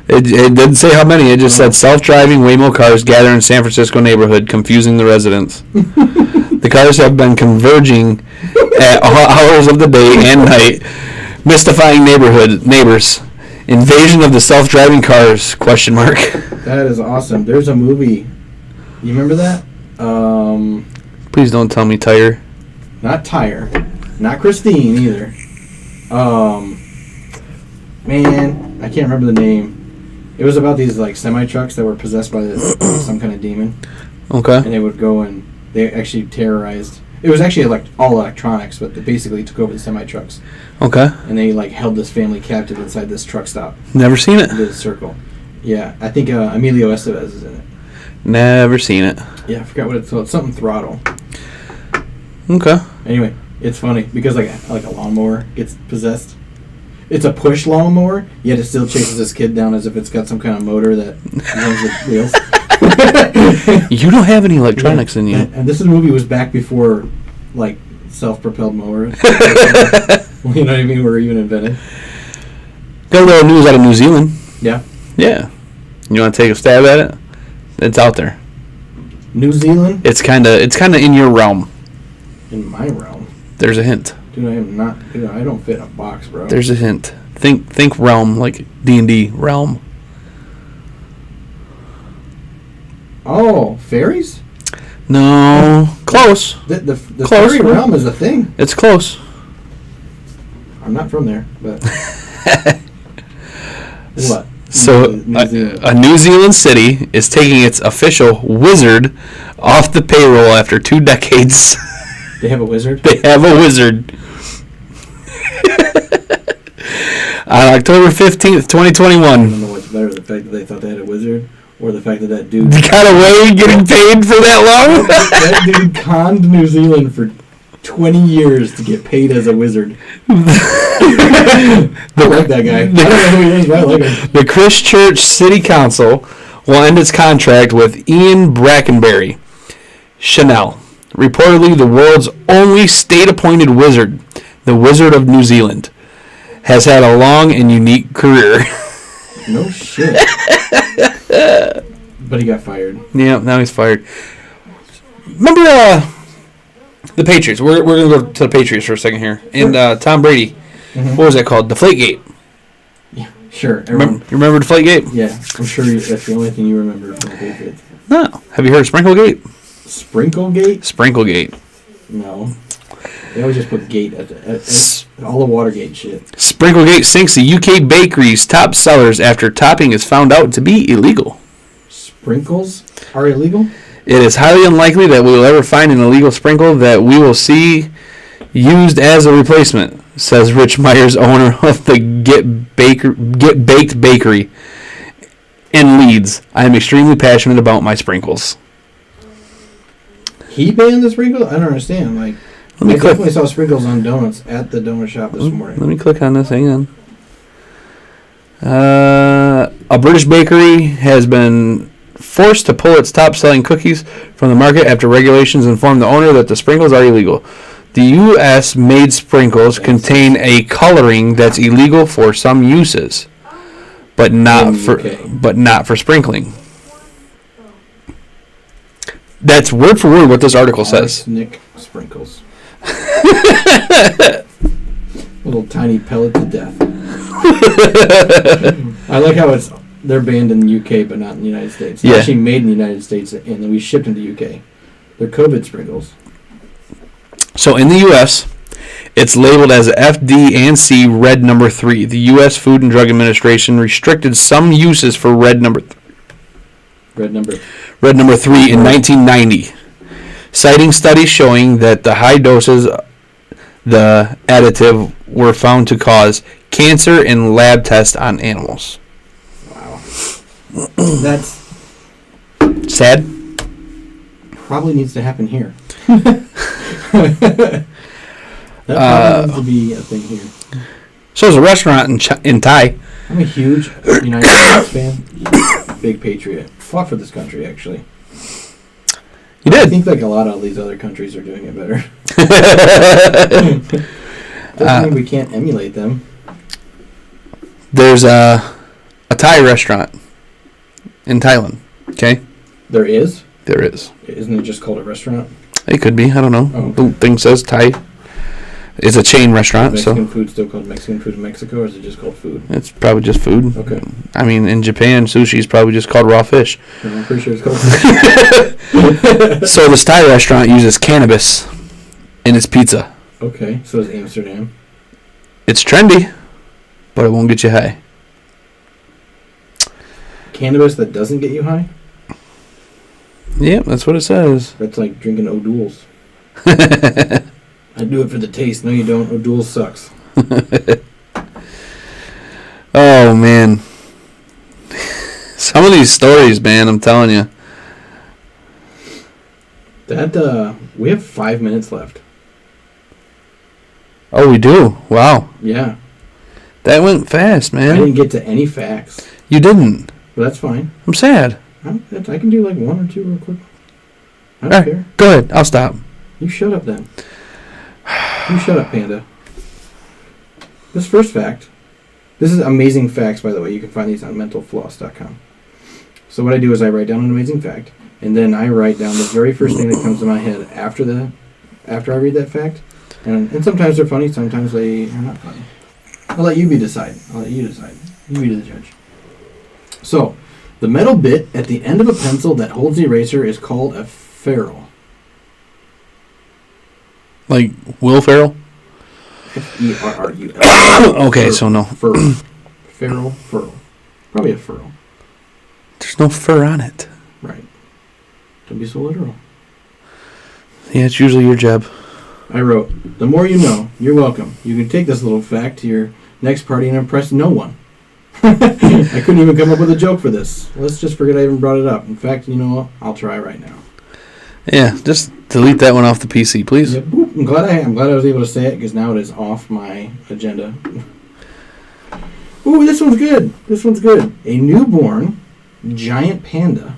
It didn't say how many. It just said self-driving Waymo cars gather in San Francisco neighborhood, confusing the residents. The cars have been converging at all hours of the day and night, mystifying neighbors. Invasion of the self-driving cars? ? That is awesome. There's a movie. You remember that? Please don't tell me Tire. Not Tyre. Not Christine either. Man, I can't remember the name. It was about these like semi-trucks that were possessed by some kind of demon. Okay. And they would go and they actually terrorized. It was actually all electronics, but they basically took over the semi-trucks. Okay. And they held this family captive inside this truck stop. Never seen it. Into the circle. Yeah, I think Emilio Estevez is in it. Never seen it. Yeah, I forgot what it's called. Something throttle. Okay. Anyway, it's funny because like a lawnmower gets possessed. It's a push lawnmower, yet it still chases this kid down as if it's got some kind of motor that runs with wheels. You don't have any electronics in you. And this movie was back before, self-propelled mowers. You know what I mean? Were even invented. Got a little news out of New Zealand. Yeah. Yeah. You want to take a stab at it? It's out there. New Zealand? It's kind of in your realm. In my realm. There's a hint. Dude, I am not. Dude, I don't fit in a box, bro. There's a hint. Think realm, like D&D realm. Oh, fairies? No, close. The Close, fairy right? realm is a thing. It's close. I'm not from there, but what? So New Zealand. a New Zealand city is taking its official wizard off the payroll after 2 decades. They have a wizard? They have a wizard. On October 15th, 2021. I don't know what's better, the fact that they thought they had a wizard or the fact that dude... Got away getting paid for that long? That dude conned New Zealand for 20 years to get paid as a wizard. I like that guy. I don't know who he is, but I like him. The Christchurch City Council will end its contract with Ian Brackenbury. Chanel, reportedly the world's only state-appointed wizard, the Wizard of New Zealand, has had a long and unique career. No shit. But he got fired. Yeah, now he's fired. Remember the Patriots? We're going to go to the Patriots for a second here. And Tom Brady, what was that called? Deflategate. Yeah, sure. You remember Deflategate? Yeah, I'm sure that's the only thing you remember from the Patriots. No. Have you heard of Sprinklegate? Sprinklegate? Sprinklegate. No. They always just put gate at all the Watergate shit. Sprinklegate sinks the UK bakery's top sellers after topping is found out to be illegal. Sprinkles are illegal? It is highly unlikely that we will ever find an illegal sprinkle that we will see used as a replacement, says Rich Myers, owner of the Get Baked Bakery in Leeds. I am extremely passionate about my sprinkles. He banned the sprinkles? I don't understand. Like, I definitely saw sprinkles on donuts at the donut shop this morning. Let me click on this. Hang on. A British bakery has been forced to pull its top-selling cookies from the market after regulations informed the owner that the sprinkles are illegal. The U.S.-made sprinkles contain a coloring that's illegal for some uses, but not for sprinkling. That's word for word what this article says. Nick sprinkles. Little tiny pellet to death. I like how they're banned in the UK but not in the United States. They're actually made in the United States and then we shipped into the UK. They're COVID sprinkles. So in the U.S., it's labeled as FD&C Red Number 3. The U.S. Food and Drug Administration restricted some uses for Red Number 3. Red Number 3 in 1990, citing studies showing that the high doses the additive were found to cause cancer in lab tests on animals. Wow. That's sad. Probably needs to happen here. That probably needs to be a thing here. So there's a restaurant in Thai. I'm a huge United States fan. Big patriot. Fought for this country, actually. You did? I think like a lot of these other countries are doing it better. Doesn't mean we can't emulate them. There's a Thai restaurant in Thailand. Okay? There is? There is. Isn't it just called a restaurant? It could be. I don't know. Oh, okay. The thing says Thai. It's a chain restaurant. Is Mexican food still called Mexican food in Mexico, or is it just called food? It's probably just food. Okay. I mean, in Japan, sushi is probably just called raw fish. I'm pretty sure it's called fish. So this Thai restaurant uses cannabis in its pizza. Okay, so is Amsterdam. It's trendy, but it won't get you high. Cannabis that doesn't get you high? Yeah, that's what it says. That's like drinking O'Doul's. I do it for the taste. No, you don't. O'Doul's sucks. Oh, man. Some of these stories, man, I'm telling you. That, we have 5 minutes left. Oh, we do? Wow. Yeah. That went fast, man. I didn't get to any facts. You didn't. But that's fine. I'm sad. I can do like one or two real quick. I don't All right, care. go ahead. I'll stop. You shut up then. You shut up, Panda. This first fact. This is amazing facts, by the way. You can find these on mentalfloss.com. So what I do is I write down an amazing fact, and then I write down the very first thing that comes to my head after I read that fact. And sometimes they're funny, sometimes they are not funny. I'll let you decide. You be the judge. So, the metal bit at the end of a pencil that holds the eraser is called a ferrule. Like Will Ferrell? F-E-R-R-U-L. Okay, so no. Ferrule. Ferrule. Probably a ferrule. There's no fur on it. Right. Don't be so literal. Yeah, it's usually your job. I wrote, the more you know, you're welcome. You can take this little fact to your next party and impress no one. I couldn't even come up with a joke for this. Let's just forget I even brought it up. In fact, you know what? I'll try right now. Yeah, just delete that one off the PC, please. Yep. I'm glad I was able to say it because now it is off my agenda. Ooh, this one's good. This one's good. A newborn giant panda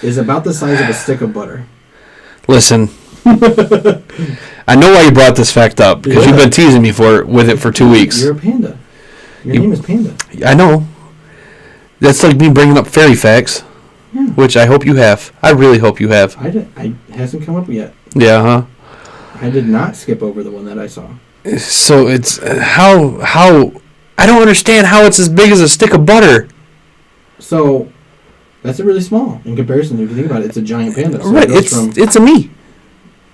is about the size of a stick of butter. Listen, I know why you brought this fact up because you've been teasing me with it for 2 weeks. You're a panda. Your name is Panda. I know. That's like me bringing up fairy facts, which I hope you have. I really hope you have. I hasn't come up yet. Yeah, huh? I did not skip over the one that I saw. So it's how I don't understand how it's as big as a stick of butter. So that's really small in comparison. If you think about it, it's a giant panda. So Right, it's a me.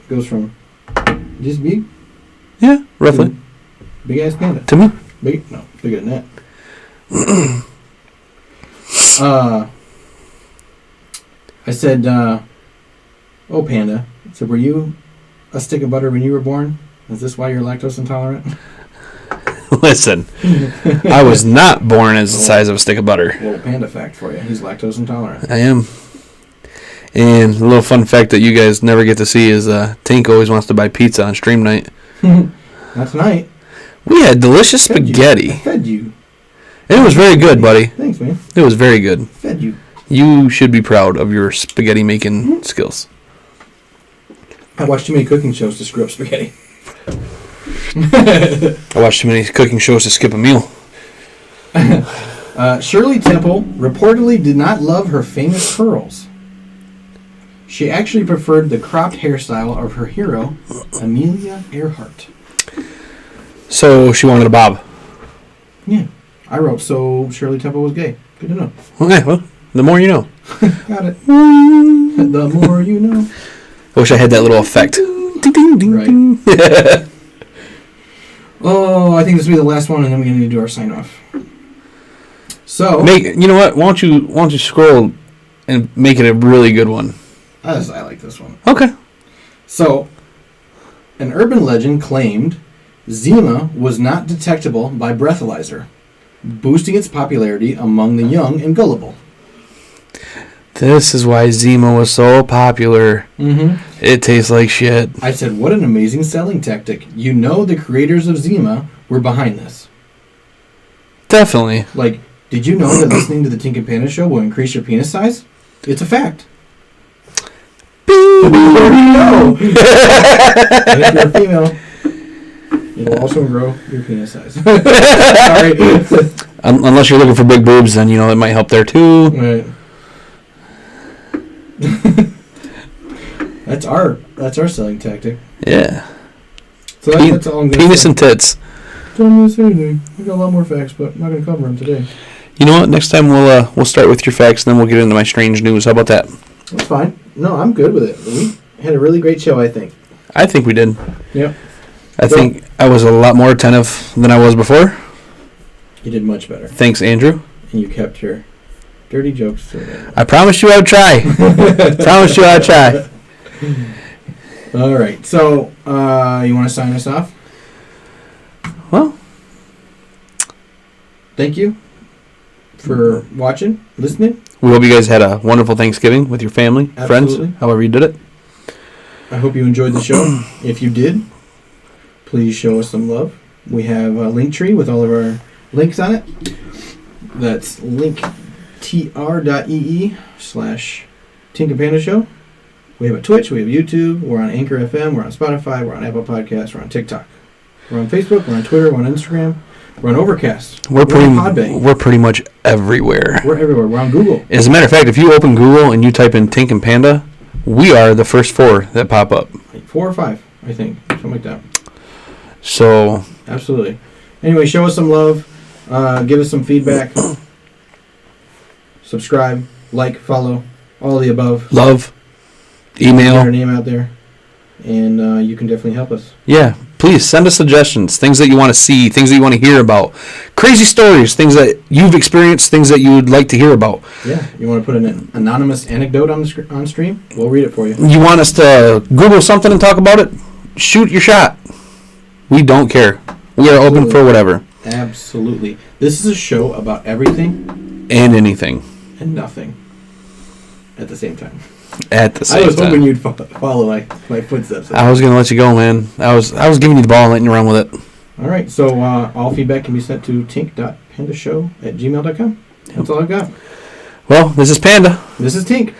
It goes from this big, Yeah, roughly. big ass panda. To me. Bigger than that. I said, "Oh, panda." I said, "Were you a stick of butter when you were born? Is this why you're lactose intolerant?" Listen, I was not born as the size of a stick of butter. Little panda fact for you: he's lactose intolerant. I am. And a little fun fact that you guys never get to see is Tink always wants to buy pizza on stream night. Not tonight. We had delicious spaghetti. I fed you. And it was very good, buddy. Thanks, man. It was very good. Fed you. You should be proud of your spaghetti making skills. I watched too many cooking shows to screw up spaghetti. I watched too many cooking shows to skip a meal. Shirley Temple reportedly did not love her famous curls. She actually preferred the cropped hairstyle of her hero, Amelia Earhart. So she wanted a bob. Yeah. I wrote, so Shirley Temple was gay. Good to know. Okay, well, the more you know. Got it. The more you know. I wish I had that little effect. Ding, ding, ding, Right. ding. Oh, I think this will be the last one, and then we're going to do our sign-off. So... You know what? Why don't you scroll and make it a really good one? I like this one. Okay. So, an urban legend claimed Zima was not detectable by breathalyzer, boosting its popularity among the young and gullible. This is why Zima was so popular. Mm-hmm. It tastes like shit. I said, what an amazing selling tactic. You know the creators of Zima were behind this. Definitely. Like, did you know that listening to the Tink Panda show will increase your penis size? It's a fact. You already know. And if you're a female, it will also grow your penis size. Sorry. Unless you're looking for big boobs, then it might help there too. Right. That's our selling tactic. Yeah. So that's all I'm gonna Penis say. and tits. So I'm gonna say anything. I got a lot more facts, but I'm not gonna cover them today. You know what? Next time we'll start with your facts, and then we'll get into my strange news. How about that? That's fine. No, I'm good with it. We had a really great show, I think. I think we did. Yep. I think I was a lot more attentive than I was before. You did much better. Thanks, Andrew. And you kept your dirty jokes to it. I promised you I would try. Promised you I'd try. All right. So, you want to sign us off? Well, thank you for watching, listening. we hope you guys had a wonderful Thanksgiving with your family, Absolutely. friends, however you did it. I hope you enjoyed the show. If you did, please show us some love. We have a link tree with all of our links on it. That's linktr.ee/Tink Panda Show. We have a Twitch, we have YouTube, we're on Anchor FM, we're on Spotify, we're on Apple Podcasts, we're on TikTok. We're on Facebook, we're on Twitter, we're on Instagram, we're on Overcast. We're on Podbay. pretty much everywhere. We're everywhere. We're on Google. As a matter of fact, if you open Google and you type in Tink and Panda, we are the first 4 that pop up. Like 4 or 5, I think. Something like that. So, Absolutely. Anyway, show us some love. Give us some feedback. Subscribe, like, follow, all the above. love, Get our email. name out there. And you can definitely help us. Yeah, please send us suggestions, things that you want to see, things that you want to hear about, crazy stories, things that you've experienced, things that you would like to hear about. Yeah. You want to put an anonymous anecdote on stream? We'll read it for you. You want us to Google something and talk about it? Shoot your shot. We don't care. We are open for whatever. Absolutely. This is a show about everything And anything. and nothing. at the same time. At the same I was time. hoping you'd follow my footsteps. I was gonna let you go, man. I was giving you the ball and letting you run with it. All right, so all feedback can be sent to tink.pandashow@gmail.com. That's all I've got. Well, this is Panda. This is Tink.